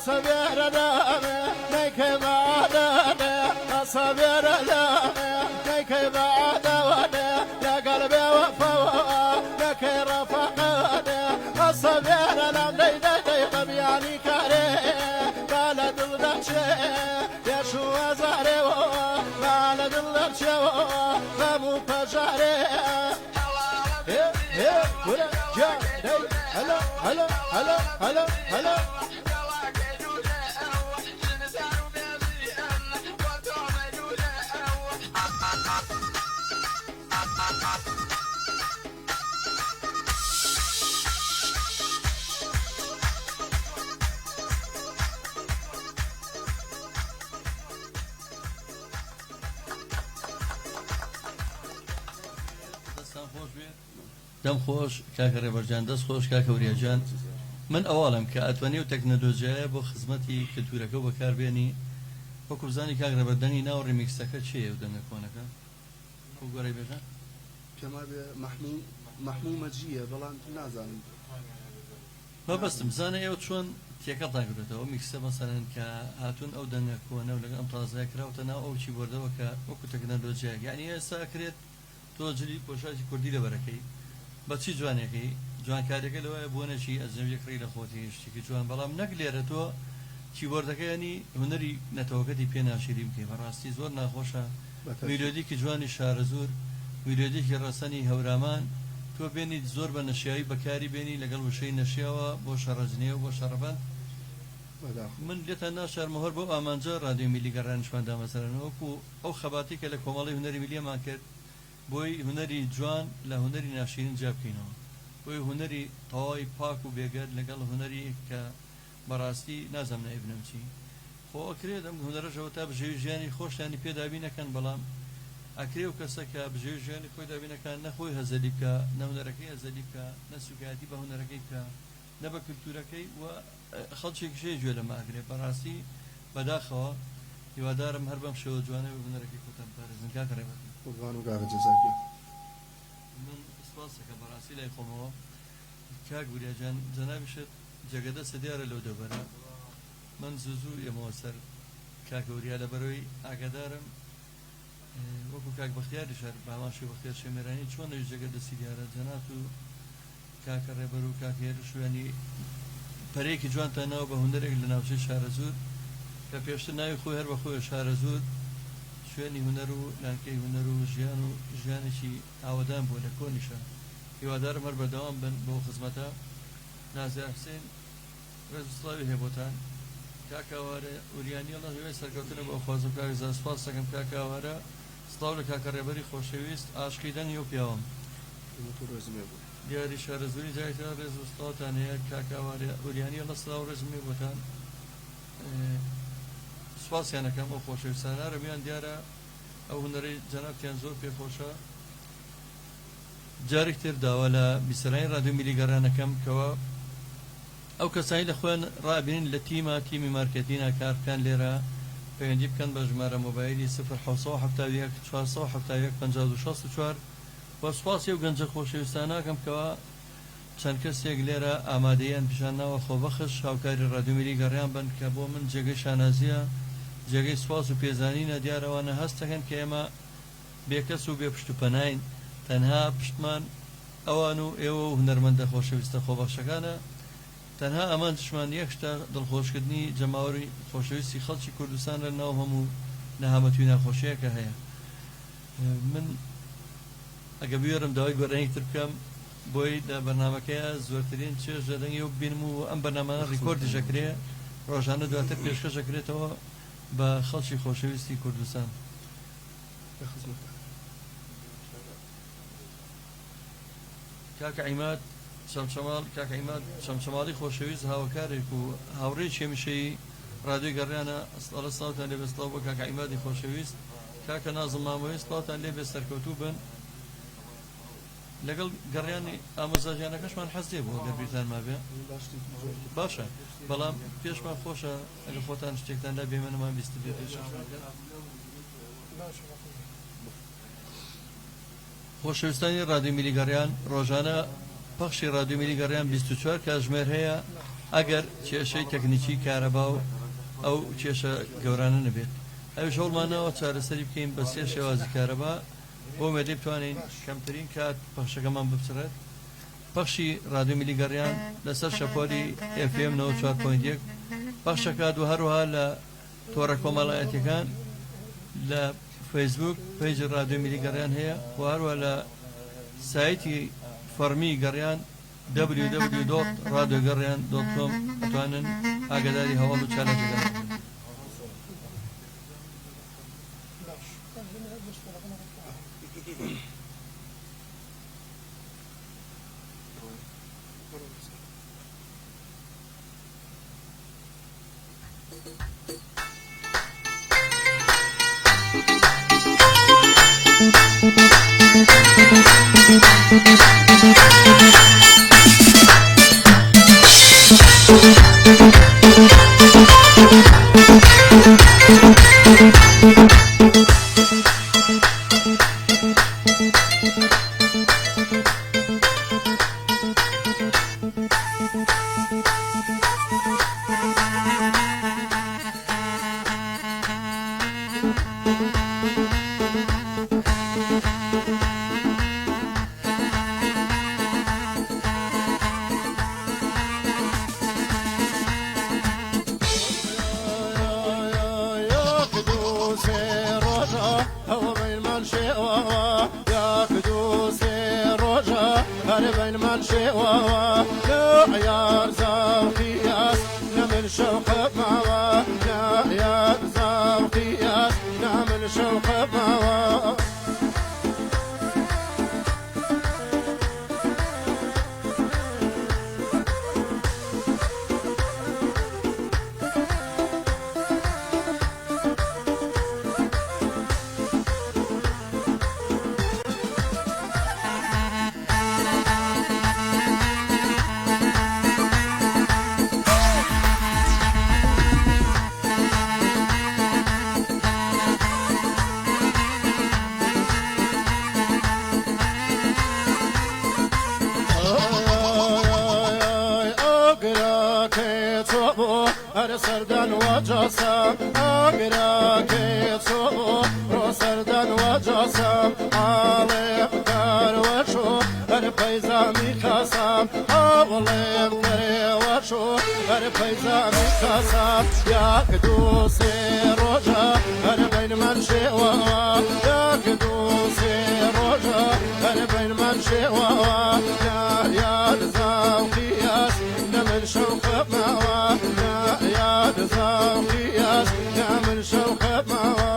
[SPEAKER 3] صبر دامي نيك بعد صبر دامي نيك بعد يا قلبي وفوا لك رفقد الصبر لم دي قبياني كاري قال دلدرشي يا شو زاري قال دلدرشي فمو فجاري ولا جا هلا هلا هلا هلا هلا
[SPEAKER 1] دەم خۆش کاکە ڕێبەرجان دەست خۆش کاکە وریاجان من ئەواڵم کە ئەتوانێ و تەکنەلۆژیایە بۆ خزمەتی کلتورەکە و بەکاربێنی وەکو بزانی کاک ڕێبەردەنی ناو ڕیمیکسەکە چییە و دەنگە کۆنەکە خۆ گۆڕی بێژە
[SPEAKER 2] کەما محموو مەجیە بەڵام نازانم
[SPEAKER 1] مەبەستم بزانە ئێوە چۆن تێکەڵتان کردێتەوە میکسە مەسەرەن کە هاتوون ئەو دەنگە کۆنە و لەگەڵ ئەم تازای کراوتە ناو ئەو چی بردەوە کە وەکو تەکنەلۆژیە یعنی ئێستا کرێت تۆ جلی پۆشاکی کوردی لەبەرەکەی بەچی جوانێکی جوانکاریەکە لەوەیە بۆ نەچی ئەزەویەکڕی لە خۆتی شتێکی جوان بەڵام نەک لێرە تۆ کیبۆردەکە ینی هونەری نەتەوەکەتی پێ ناشیری بکەی بەڕاستی زۆر ناخۆشە میلۆدیکی جوانی شارە زۆر میلۆدیکی ڕەسەنی هەورامان تۆ بێنیت زۆر بە نەشیایی بەکاری بێنی لەگەڵ وشەی نەشیاوە بۆ شەڕەجنێ و بۆ شەڕەبەند من لێتان ناشارمەهۆر بۆ ئامانجە ڕادیۆ میلی گەڕانشماندا مەسەرەن وەکو ئەو خەباتی کە لە کۆمەڵی هونەری میلیەمان کرد بۆی هونەری جوان لە هونەری ناشرین جا بکەینەوە بۆی هونەری تەواوی پاک و بێگەر لەگەڵ هونەری کە بەڕاستی نازەم نایبنم چی خۆ ئەکرێت ئەم هونەرەشەوە تا بژێوی ژیانی خۆشیانی پێدابی نەکەن بەڵام ئەکرێ و کەسە کە بژێوی ژیانی خۆی دابی نەکەن نەخۆی هەزەلی بکە نە هونەرەکەی هەزەلی بکە نە سوکایەتی بە هونەرەکەی بکە نە بە کلتورەکەی و خەڵکێکی شێ گوێ لەمە ئەگرێ بەڕاستی بەداخەوە هیوادارم هەر بەم شێوە جوانە ببنەرەکەی خۆتان پارێزن کاکە ڕێبەر
[SPEAKER 2] قوربان و کاکە جەزاکیان
[SPEAKER 1] من سپاس دەکەم بەڕاستی لای خۆمەوە کاک بوریاجان جەنابیشت جێگەدەستە دیارە لەو دەبەرە من زوو ئێمەوە سەر کاکەوریا لەبەرەوەی ئاگادارم وەکو کاک بەختیاری شار باواشی بەختیار شێمێرانی چۆن نەوی جێگەدەستی دیارە جەنات و کاکە ڕێبەر و کاکێرش ینی پەرەیەکی جوانتانەوە بە هوندەرێک لە ناوچەی شارە زود کە پێشتر ناوی خۆی هەر بەخۆی شارە زود شوێنی هوەر و لانکەی هوەر و ژیان و ژیانێکی ئاوەدان بوو لە کۆنیشە هیوادارم هەر بەردەوام بن بۆ خزمەتە نازیار حسێن ڕێزسڵاوی هێبۆتان کاکاوارە وریانی ئەڵە هێوەی سەرکەوتنە بۆ خوازم کاک زان سپاس دەکەم کاکاوارە سڵاو لە کاکە ڕێبەری خۆشەویست ئاشقی دەنگی و پیاوەم
[SPEAKER 2] ڕێزمێ بوو
[SPEAKER 1] دیاری شارە زوری جایتە ڕێز و سڵاوتان هەیە کاکاوارە وریانی ئەڵە سڵاو ڕێزمێ بۆتان سوپاسیانەکەم ئەو خۆشەویستانە رەمیان دیارە ئەو هوەرەی جەنابتیان زۆر پێخۆشە جارێک تر داوا لە بیسەرانی ڕادیۆ میلیگەڕانەکەم کەوە ئەو کەسانی لە خۆیان ڕابین لە تیمی مارکتینە کارکان لێرە پەیوەندی بکەن بە ژمارە مۆبایلی 0771 471 5664 و سوپاسی و گەنجە خۆشەویستانەکەم کەوە چەند کەسێک لێرە ئامادەیان پیشانناوە خۆبەخش هاوکاری ڕادیۆ میلیگەڕیان بن کە بۆ من جێگەی شانازیە جێگەی سوپاس و پێزانینە دیارەوانە هەست دەکەن کە ئێمە بێکەس و بێ پشت و پەناین تەنها پشتمان ئەوان و ئێوە و هونەرمەندە خۆشەویستە خۆبەخشەکانە تەنها ئەمان دشمان یەکشتە دڵخۆشکردنی جەماوەری خۆشەویستی خەڵکی کوردستان لە ناو هەموو نەهامەتوی ناخۆشیەکە هەیە من ئەگە بوێرم داوای گۆڕانی تر بکەم بۆی لە بەرنامەکەیە زۆرترین چێژ دەدەنگی و بینم و ئەم بەرنامانە ڕیکۆردی ژەکرێ ڕۆژانە دواتر پێشکەش دەکرێتەوە بە خەڵکی خۆشەویستی کوردستان کاکە عیماد شەمشەماڵی خۆشەویست هاوکارێک و هاوڕێی هێمشەی ڕادیۆی گەڕیانە ئەسڵە سڵاوتان لێ بێستڵاو بۆ کاکە عیمادی خۆشەویست کاکە نازم مامۆی سڵاوتان لێ بێ سەرکەوتوو بن لەگەڵ گەڕیانی ئامۆزاژیانەکەشمان حەزێ بوو ئەگەر بیرتان مابێ باشە بەڵام پێشمان خۆشە ئەگە خۆتان شتێکتان لا بێمەنەمان بیست بێ پێش خۆشەویستانی ڕادیۆ میلیگەڕیان ڕۆژانە پەخشی ڕادیۆ میلیگەڕیان 24 کاتژمێر هەیە ئەگەر کێشەی تەکنیکی کارەبا و ئەو کێشە گەورانە نەبێت ئەوش هەوڵمانەوە چارەسەری بکەین بە سێ شێوازی کارەبا بۆ مێدەی بتوانین کەمترین کات پەخشەکەمان ببچڕێت پەخشی ڕادیۆ میلیگەڕیان لەسەر شەپۆلی FM 94.1 پەخشەکات و هەروەها لە تۆڕە کۆمەڵایەتیەکان لە فەیسبوک پێیجی ڕادیۆ میلیگەڕیان هەیە و هەروە لە سایتی فەرمی گەڕیان www.radiogarian.com ئەتوانن ئاگاداری هەواڵ و چالەنجەکان
[SPEAKER 3] هر سردن و جاسم اگرا که صبو رو سردن و جاسم عالم کار و شو هر پیزامی خاسم عالم کار و شو هر پیزامی خاسم یک دوستی روزا هر بین من شوا یک دوستی روزا هر بین من شوا یا زاویاس نمن شوق ما يا زاوياس نمن شوق ما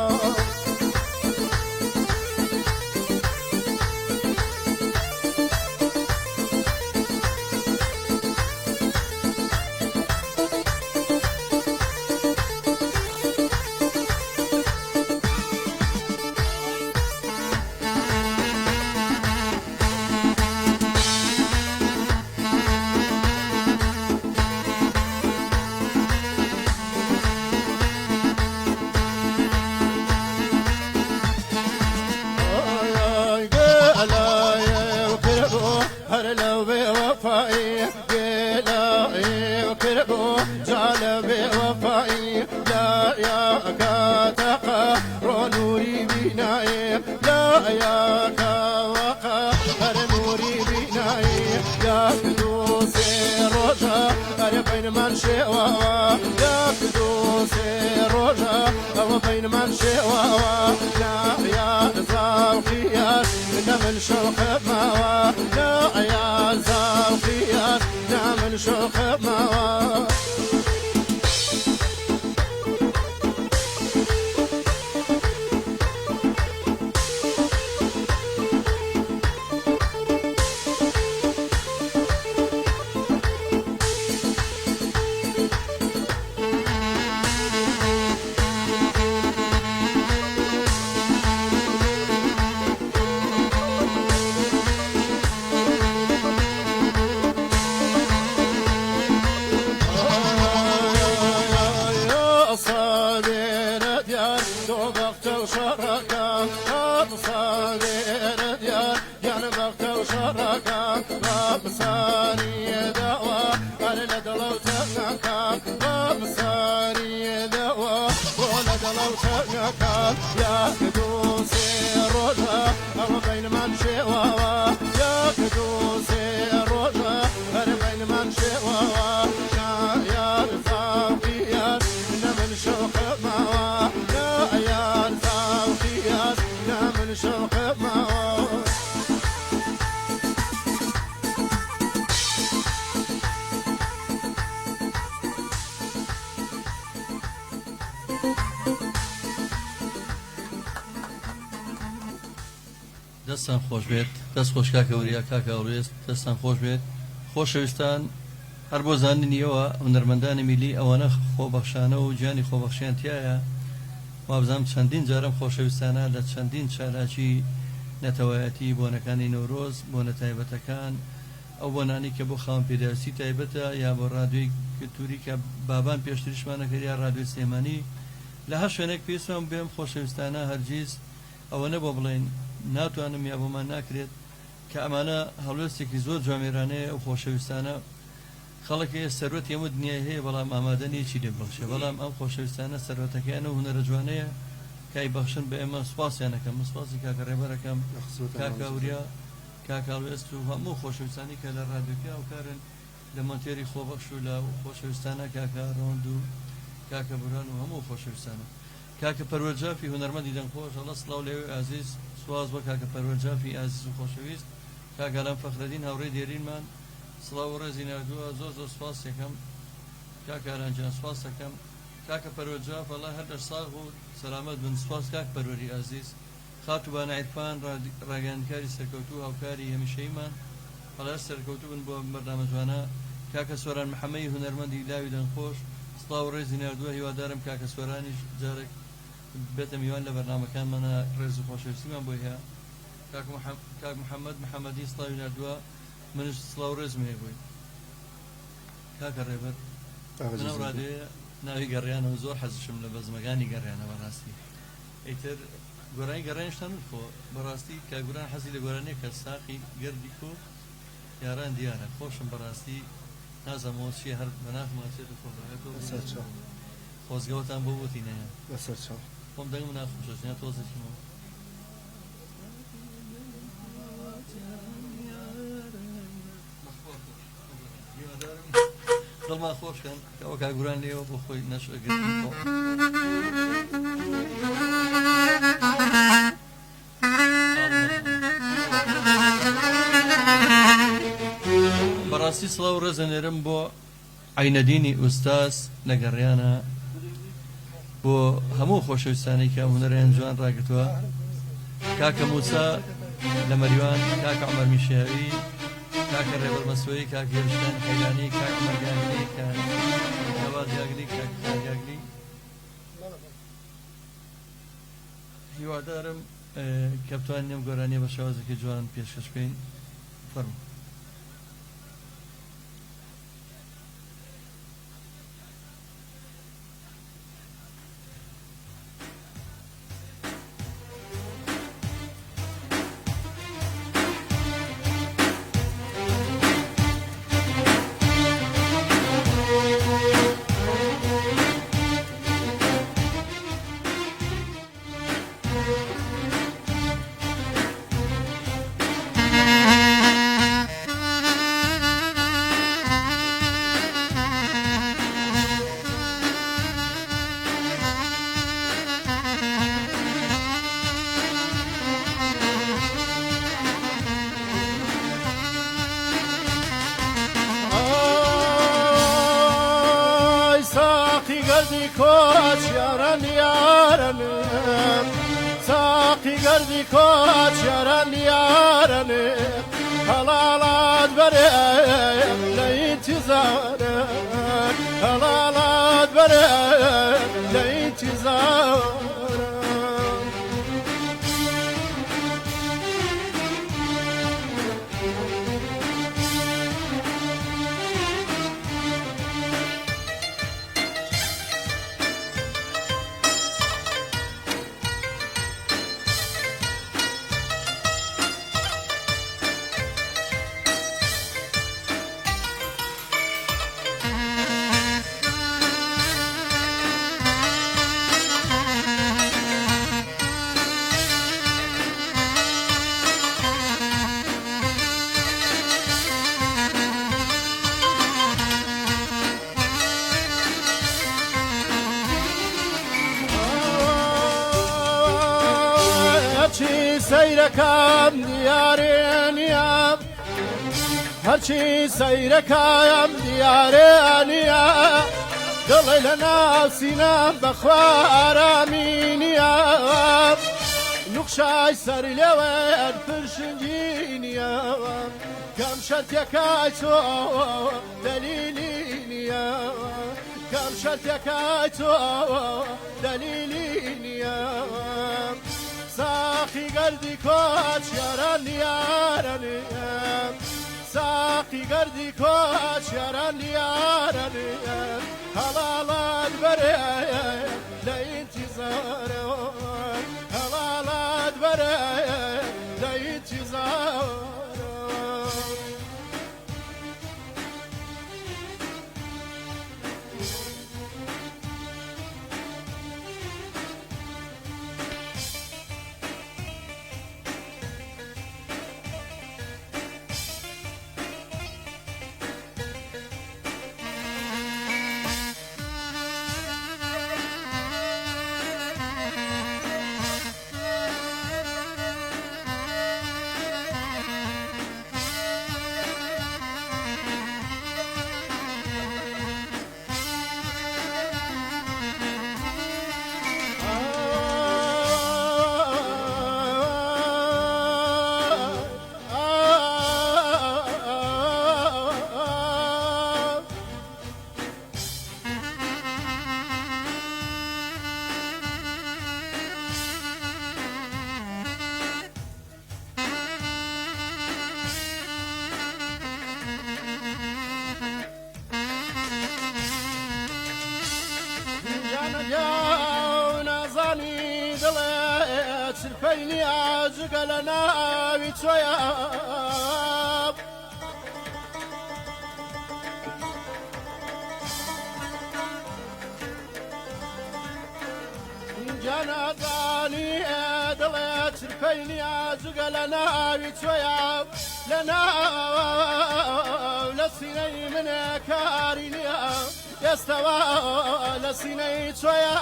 [SPEAKER 3] هر لو بوفائي قلائي وكربو جعل بوفائي لا يا كاتقا نوري بنائي لا يا كاوقا هر نوري بنائي يا كدوسي روجا هر بين من شوا يا كدوسي روجا هو بين من شوا لا يا زاوياس نمن شوق ما لا يا زاوياس نمن شوق ما صابر ديار دوبقت وشركا صابر ديار جنبقت وشركا بصاري دواء على دلوتك بصاري دواء ولا دلوتك يا كدوسي روجا أو بين من شوا يا كدوسي روجا أو بين من شوا يا زاوياس نمن شوق ما يا زاوياس نمن شوق ما
[SPEAKER 1] دەستان خۆش بێت دەست خۆش کاکەوریا کاکەوێست دەستان خۆش بێت خۆشەویستان هەر بۆ زانینیەوە هونەرمەندانی میلی ئەوانە خۆبەخشانە و گیانی خۆبەخشیان تایە وابزانام چەندین جارم خۆشەویستانە لە چەندین چالاکی نەتەوایەتی بۆنەکانی نەورۆز بۆنە تایبەتەکان ئەو بۆنانی کە بۆ خاوەن پێداویستی تایبەتە یا بۆ ڕادیۆی کلتوری کە بابان پێشتریشمانەکرد یا ڕادیۆی سلێمانی لە هەر شوێنێک پێویستم بێم خۆشەویستانە هەرگیز ئەوەنە بۆ بڵێن ناتوانم یا بۆمان ناکرێت کە ئەمانە هەڵوێستێکی زۆر جوامێرانەیە و خۆشەویستانە خەڵکی سەرۆت هەموو دنیای هەیە بەڵام ئامادە نییەکی لێ بەخشێ بەڵام ئەم خۆشەویستانە سەرۆتەکەیانە و هونەرە جوانەیە کای بەخشن بە ئێمە سوپاسیانەکەم سوپاسی کاکە ڕێبەرەکەم کاکەوریا کاکاڵوێست و هەموو خۆشەویستانی کە لە ڕادیۆکە و کارن لە مۆنتێری خۆبەخش و لە خۆشەویستانە کاکە ڕۆند و کاکە بوران و هەموو خۆشەویستانە کاکە پەروەرجافی هونەرمەندی دەنگخۆش ئەڵە سڵاو لێوێ ئازیز سواز بە کاکە پەروەرجافی ئازیز و خۆشەویست کاکە لەم فەخرەدین هاوڕێی دێرینمان سڵاو و ڕێزی نردووە زۆر زۆر سپاس دەکەم کاکە ئارانجان سپاس دەکەم کاکە پەروەرجاف ئەڵا هەر لە ساغ و سەلامەت بن سپاس کاک پەروەری ئازیز خاتوبان عیرفان ڕاگەیاندکاری سەرکەوتوو هاوکاری هەمیشەیمان هەڵا سەرکەوتوو بن بۆ بەردامە جوانە کاکە سۆران محەممەدی هونەرمەندی لاوی دەنگخۆش سڵاو و ڕێزی نردووە هیوادارم کاکە سۆرانیش جارێک بێتە میوان لە بەرنامەکانمانە ڕێز و خۆشەویستیمان بۆی هەیە کاک محەممەد محەممەدی سڵاوی نردووە منش سڵاو ڕێزمێ بووی کاکە ڕێبەر منەو ڕادێ ناوی گەڕیانەوە زۆر حەزشم لە بەزمەکانی گەڕیانە بەڕاستی ئیتر گۆرانی گەڕێنشتان خۆ بەڕاستی کاگوران حەزی لە گۆرانەیە کە ساقی گەردی کۆ یاران دیارە خۆشم بەڕاستی نازەمەوە چی هەر بەناف ماچێت
[SPEAKER 2] بەسەر چاو
[SPEAKER 1] خۆزگەوتان بۆ بوتینەیە
[SPEAKER 2] بەسەر چاو
[SPEAKER 1] خۆم دەنگم ناخۆشەچنە تۆزێکمەوە دڵمان خۆشکەن ئەوە کاگوران لێەوە بۆ خۆی نەشگرتن بەڕاستی سڵاو و ڕێزەنێرم بۆ عینەدینی ئوستاس لە گەڕیانە بۆ هەموو خۆشەویستانی کە هونەرێن جوان ڕاگرتووە کاکە موسا لە مەریوان کاکە عومەر میشێوی کاکە ڕێبەر مەسووی کاکە هێرشتان خەیلانی کاکە مەرگاگلی کاکەوازیاگلی کاکە کاگاگلی هیوادارم کە بتوانین ئەم گۆرانیە بە شێوازێکی جوان پێشکەش بکەین فەرموو
[SPEAKER 3] ساقی گردی کوچ یاران یاران حلالات بریم لینتظار حلالات بریم لینتظار سیرکم دیارینیم هرچی سیرکم دیارینیم دلی لناو سینم بخوارمینیم نقشای سری لون پرشنجینیم کم شرطیکای تو دلیلینیم کم شرطیکای تو دلیلینیم ساقی گردی کوچ یاران یاران ساقی گردی کوچ یاران یاران حلالات بریم لینتظار حلالات بریم لینتظار سرفيني عازق لنا بتويا جەنازانی دڵێت چرپەی نیازوگە لە ناوی تۆیە لە ناو لە سینەی منێ کاری نییە ئێستەوە لە سینەی تۆیە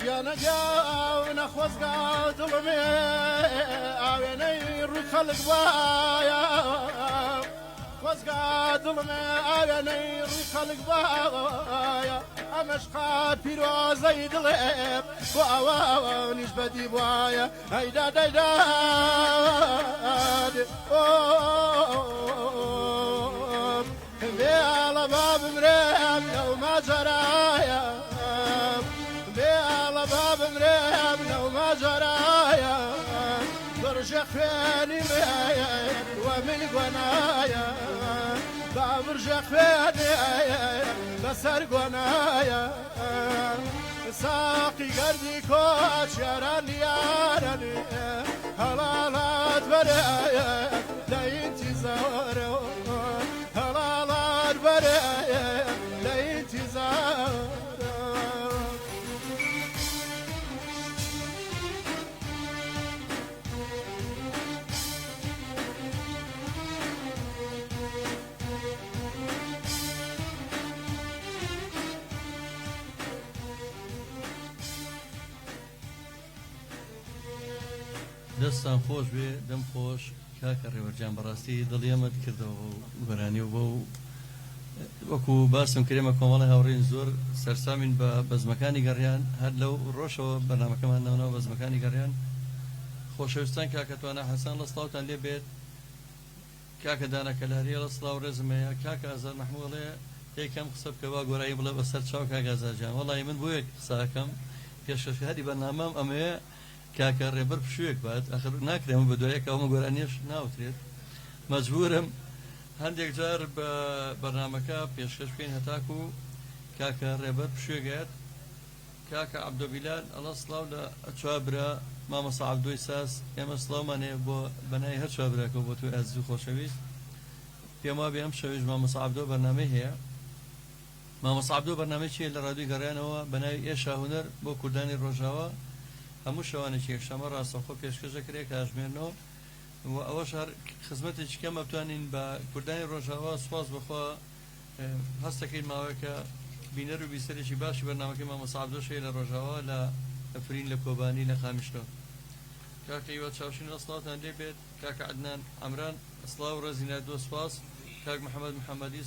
[SPEAKER 3] گیانەگیاو نەخۆزگا دڵمێ ئاوێنەی ڕووی خەڵک وایە خۆزگا دڵمێ ئاوێنەی ڕووی خەڵک وایە ئەمەش قات پیرۆزەی دڵێ بۆ ئەوە نیش بەدی وایە ئەیدا دەیداد بێڵە با بمرێم لەو ماجەرایە بێڵە با بمرێم لەو ماجەرایە برژە خوێنی مێیە وە من گۆنایە با برژە خوێنێیە بەسەر گۆنایە ساقی گەردی کۆچ یاران یارن هەڵاڵات بەرەیە لە ئینتیزارە هەڵاڵات بەرەیە لە ئینتیزارە
[SPEAKER 1] دەستان خۆش بێ دەم خۆش کاکە ڕێوەرجان بەڕاستی دڵیەمەت کردەوە و گۆرانی و بە و وەکو باسم کرێمە کۆمەڵی هاوڕێن زۆر سەرسامین بە بەزمەکانی گەڕیان هەر لەو ڕۆژەوە بەرنامەکەمان نەوەنەوە بەزمەکانی گەڕیان خۆشەویستان کاکە توانە حەسان لە سڵاوتان لێ بێت کاکە دانا کەلاریە لە سڵاو ڕێزمەیە کاکە ئازار مەحموڵێ یەکەم قسە بکەوە گۆرایی بڵێ بەسەر چاو کاکە ئازارجان وەڵی من بۆ یەک قساکەم پێشکەشکاری بەرنامەم ئەمەیە کاکە ڕێبەر پشوویەک بات ئەخر ناکرێمە بە دوایەکە ئەومە گۆرانیش ناوترێت مەجبورم هەندێک جار بە بەرنامەکە پێشکەش بکەین هەتاکو و کاکە ڕێبەر پشوێگات کاکە عەبدۆبیلال ئەڵە سڵاو لە چوابرا مامەسا عەبدۆی ساس ئێمە سڵاومانەیە بۆ بەنای هەر چوابراکە بۆ توی ئازیز و خۆشەویست پێم وا بێ ئەم شەویش مامەسا عەبدۆ بەرنامەی هەیە مامەسا عەبدۆ بەرنامەی چیە لە ڕادیۆی گەڕیانەوە بەناوی ئێشا هونەر بۆ کوردانی ڕۆژاوە هەموو شەوانێکی یەکشەمە ڕاستەوخۆ پێشکەشەکرێت کاژمێنەوە و ئەوەش هەر خزمەتێکی کەمە بتوانین بە کوردانی ڕۆژاوە سوپاس بخوا هەستەکەین ماوەیەکە بینەر و بیسەرێکی باشی بەرنامەکەی مامەسا عەبدۆ شەیە لە ڕۆژاوە لە ئەفرین لە کۆبانی لە خامیشتۆ کاکە هیواد چاوشین ڕستڵاتان لێ بێت کاکە عەدنان عەمران سڵاو و ڕێزی نردۆ سوپاس کاک محەممەد محەممەدی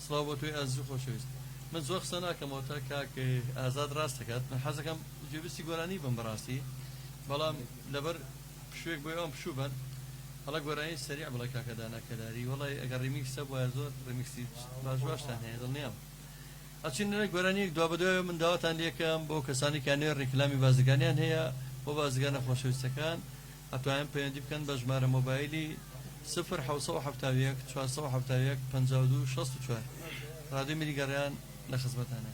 [SPEAKER 1] سڵاو بۆ توی ئازیز و خۆشەویست من زۆر قسە ناکەمەوە تا کاک ئازاد ڕاست دەکات من حەزەکەم جێبستی گۆرانی بم بەڕاستی بەڵام لەبەر پشوێک بۆی ئەوم پشوو بن هەڵە گۆرانی سەریع بڵێ کاکە دانا کەلاری وەڵی ئەگەر ڕیمیکسە بۆە زۆر ڕیمیکسی باش باشتان هەیە دڵنیام ئەچین گۆرانی دوا بەدوێ من داواتان لێکەم بۆ کەسانی کانێ ڕێکلامی بازرگانیان هەیە بۆ بازرگانە خۆشەویستەکان ئەتوانن پەیوەندی بکەن بە ژمارە مۆبایلی 0 471 52 64 ڕادیۆ میری گەڕیان لە خزمەتانە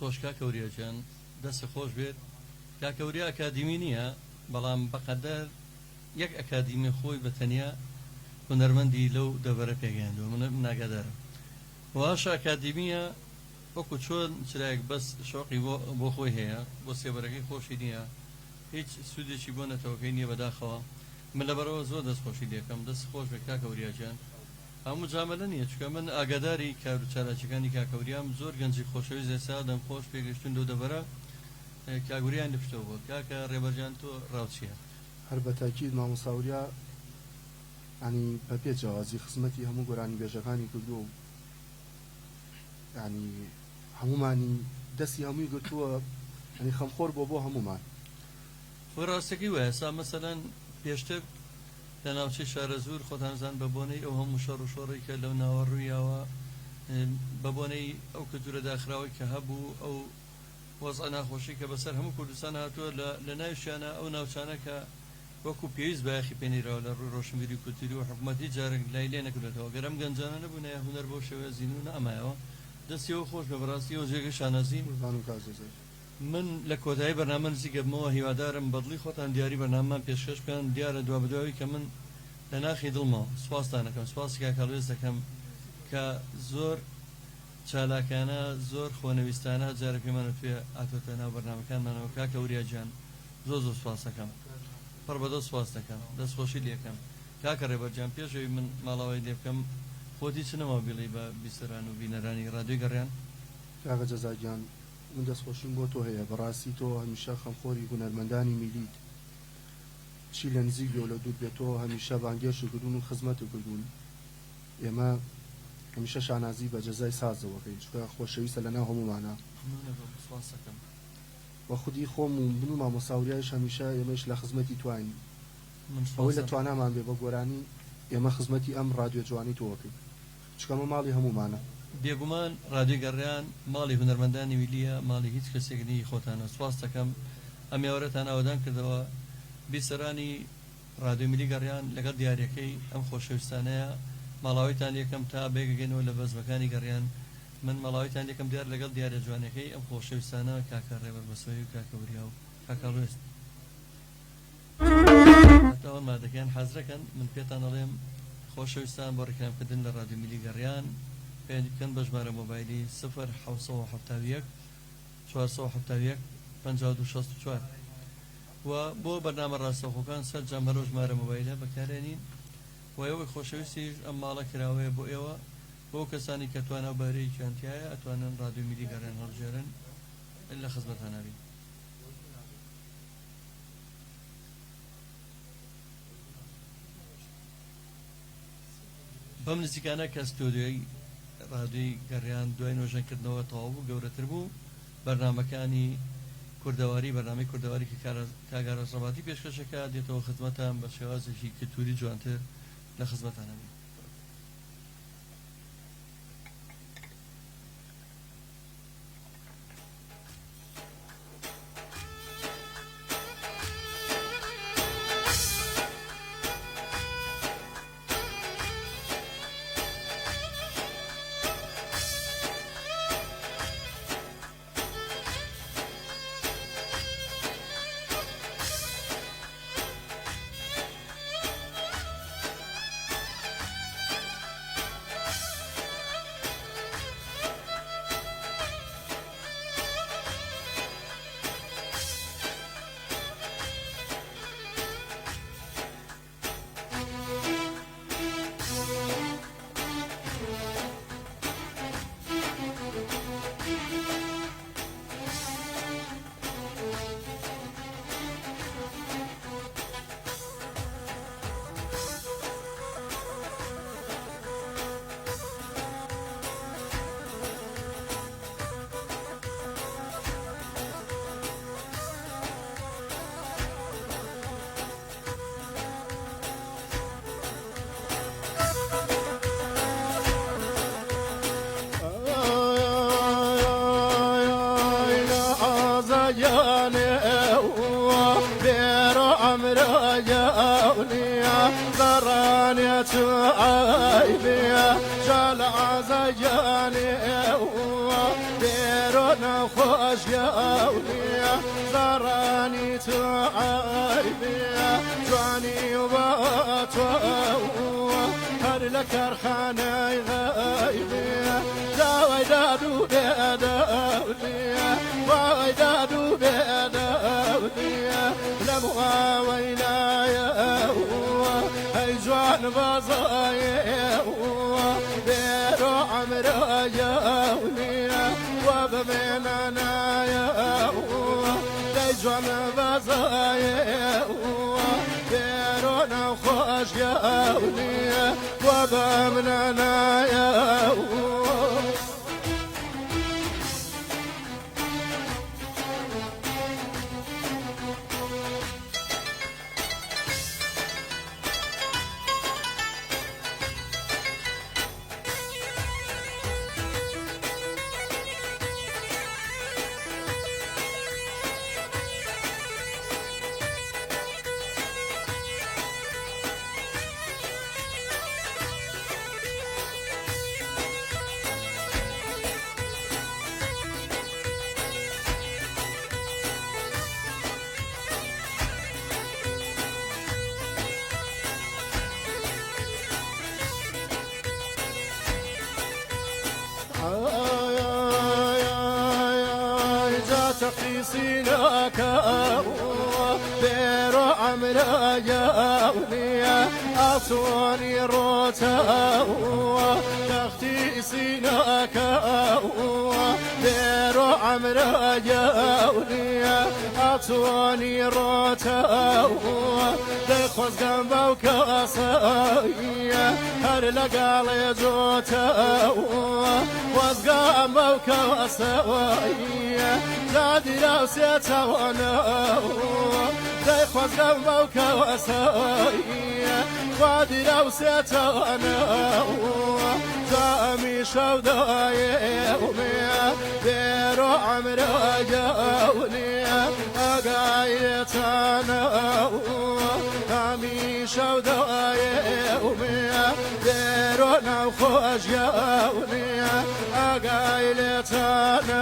[SPEAKER 1] خۆش کاکەوریەجان دەست خۆش بێت کاکەوریا ئەکادیمی نییە بەڵام بەقەدەر یەک ئەکادیمی خۆی بە تەنیا هونەرمەندی لەو دەبەرە پێگەیاندووە من ناگادارم واش ئەکادیمیە وەکو چۆن چرایەک بەس شۆقی بۆ خۆی هەیە بۆ سێبەرەکەی خۆشی نییە هیچ سوودێکی بۆ نەتەوەکەی نییە بەداخەوە من لەبەرەوە زۆر دەستخۆشی دەکەم دەست خۆش بێت کاکەوریاجان هەموو جامەلە نییە چکە من ئاگاداری کار و چالاکیەکانی کاکەوریام زۆر گەنجی خۆشەویست ئێستا دەم خۆش پێگەشتون دو دەبەرە کاگوریان لەپشتەوە بوو کاکە ڕێبەرجان تۆ ڕاوچیە
[SPEAKER 2] هەر بە تاکید مامۆساوریا ینی بە پێجیاوازی خزمەتی هەموو گۆرانی بێژەکانی کردووە و ینی هەمومانی دەستی هەمووی گرتووە ینی خەمخۆر بۆ هەمومان
[SPEAKER 1] خۆ ڕاستەکەی وایە ئێستا مەسەلەن پێشتر لە ناوچەی شارە زوور خۆتانزان بە بۆنەی ئەو هەموو شەڕ و شۆڕی کە لەو ناوەڕوویەوە بە بۆنەی ئەو کەلتورە داخراوی کە هەبوو ئەو وەزع ناخۆشی کە بەسەر هەموو کوردستان هاتووە لە ناوشیانە ئەو ناوچانە کە وەکو پێویست بایەخی پێنیراوە لە ڕووی ڕۆشنبیری و کولتوری و حکوومەتی جارێک لای لێ نەکردێتەوە گەرم گەنجانە نەبوو نایە هونەر بۆ شێوەیە زیینون ئەمایەوە دەستیەوە خۆش بە بەڕاستی ئەو جێگە شانازیم من لە کۆتایی بەرنامە نزیکە بمەوە هیوادارم بەدڵی خۆتان دیاری بەرنامەمان پێشکەش بکەن دیارە دوا بەدواوی کە من لە ناخی دڵمەوە سوپاستان دەکەم سوپاسی کاکەڵوێز دەکەم کە زۆر چالاکانە زۆر خۆنەویستانە جارە پێمانەتوێ ئاتۆتە ناو بەرنامەکانمانەوە کاکەوریاجان زۆر سوپاس دەکەم پڕ بەدڵ سوپاس دەکەم دەستخۆشی لێکەم کاکە ڕێبەرجان پێشەوەی من ماڵاوای لێ بکەم خۆتی چنەوە بیڵی بە بیسەران و بینەرانی ڕادیۆی گەڕیان
[SPEAKER 2] کاکە جەزاگیان من دەستخۆشیم بۆ تۆ هەیە بەڕاستی تۆ هەمیشە خەمخۆری هونەرمەندانی میلیت چی لە نزیک بێ و لە دوور بێتەوە هەمیشە بانگێش و کردون و خزمەت و کردوون ئێمە هەمیشە شانازی بە جەزای سازەوەکەین چکە خۆشەویستە لەناو هەمومانە وە خودی خۆم و من و مامۆساوریایش هەمیشە ئێمەش لە خزمەتی توانین ئەوەی لە توانامان بێ بە گۆرانی ئێمە خزمەتی ئەم ڕادیۆ جوانی تۆوەکەین چکەمە ماڵی هەمومانە
[SPEAKER 1] بێگومان ڕادیۆی گەڕیان ماڵی هونەرمەندانی میلیە ماڵی هیچ کەسێکنی خۆتانە سوپاس دەکەم ئەم یاوەرەتان ئاوادان کردەوە بیسەرانی ڕادیۆ میلی گەڕیان لەگەڵ دیارەکەی ئەم خۆشەویستانەیە ماڵاویتان یەکەم تا بێگەگەنەوە لە بەزمەکانی گەڕیان من ماڵاویتان یەکەم دیار لەگەڵ دیارە جوانەکەی ئەم خۆشەویستانە کاکە ڕێبەر بەسۆی و کاکەوریا و کاکەڵوێست هەتاوە مادەکەیان حەزرەکەن من پێتان ئەڵێم خۆشەویستان بۆ ڕێکلامکردن لە ڕادیۆ میلی گەڕیان پێیان بکەن بە ژمارە مۆبایلی 0771 471 5264 و بۆ بەرنامە ڕاستەوخۆکان سەر جام هەرۆ ژمارە مۆبایلە بەکارێنین و ئێوەی خۆشەویستیش ئەم ماڵە کراوەیە بۆ ئێوە بۆ کەسانی کە توانە بارەی جوانتیایە ئەتوانن ڕادیۆ میلی گەڕیان هەڵبژێرن لە خزمەتانەبین بەم نزیکانە کە ستۆدیۆی ڕادیۆی گەڕیان دوای نۆژەنکردنەوە تەواو بوو گەورەتر بوو بەرنامەکانی کوردەواری بەرنامەی کوردەواری کە کاگارە ڕەباتی پێشکەشەکە دێتەوە خزمەتان بە شێوازێکی کلتوری جوانتر لە خزمەتانەبین
[SPEAKER 3] ديرونا خوش ياونيا زراني تعايبيا جواني وباتوا هر لكرخانة غايبيا داوي دادو دادوليا واي دادو دادوليا لموا ويلايا هاي جوان بازايا ديرو عمرا ياونيا وبمنانا يا داي جوان بازايا ديرونا خوش ياونيا وبمنانا يا تقيسينك بيرو عمرا ياونيا أصوني روتا تختي سينك بيرو عمرا ياونيا أصوني روتا دخوز قنبو كاسايا هر لقال جوتا وزقنبو كاسايا زادي لو سيتوانا زي خوزقم بوكا واسايا وادي لو سيتوانا زامي شودايا وميا بيرو عمرا جاونيا اقايتانا امي شودايا وميا بيرو نوخوش جاونيا اقايتانا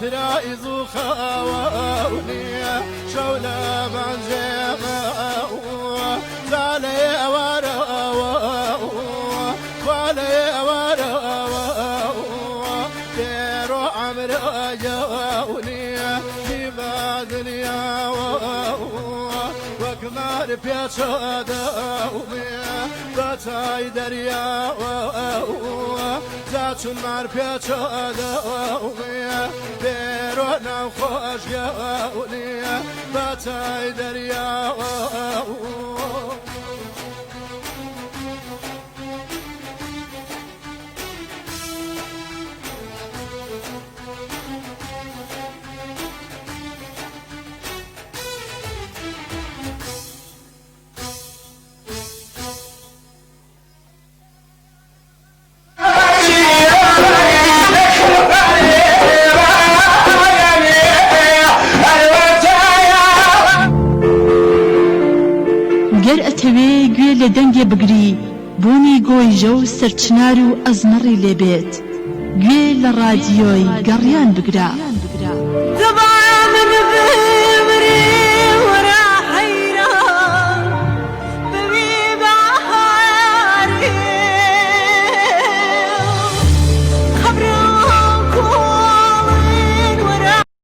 [SPEAKER 3] رائز خاونيا شولا من جماع زالي ورا والي ورا ديرو عمرا جاونيا في دنيا وكمار بياتشا داوميا باتاي دريا زاتون مار بياتشا داوميا بيرو نوخوش جاونيا باتاي دريا
[SPEAKER 7] گەر ئەتەوێ گوێ لە دەنگێ بگری بۆنی گۆیژە و سەرچنار و ئەزمەڕی لێبێت گوێ لە ڕادیۆی گەڕیان بگرە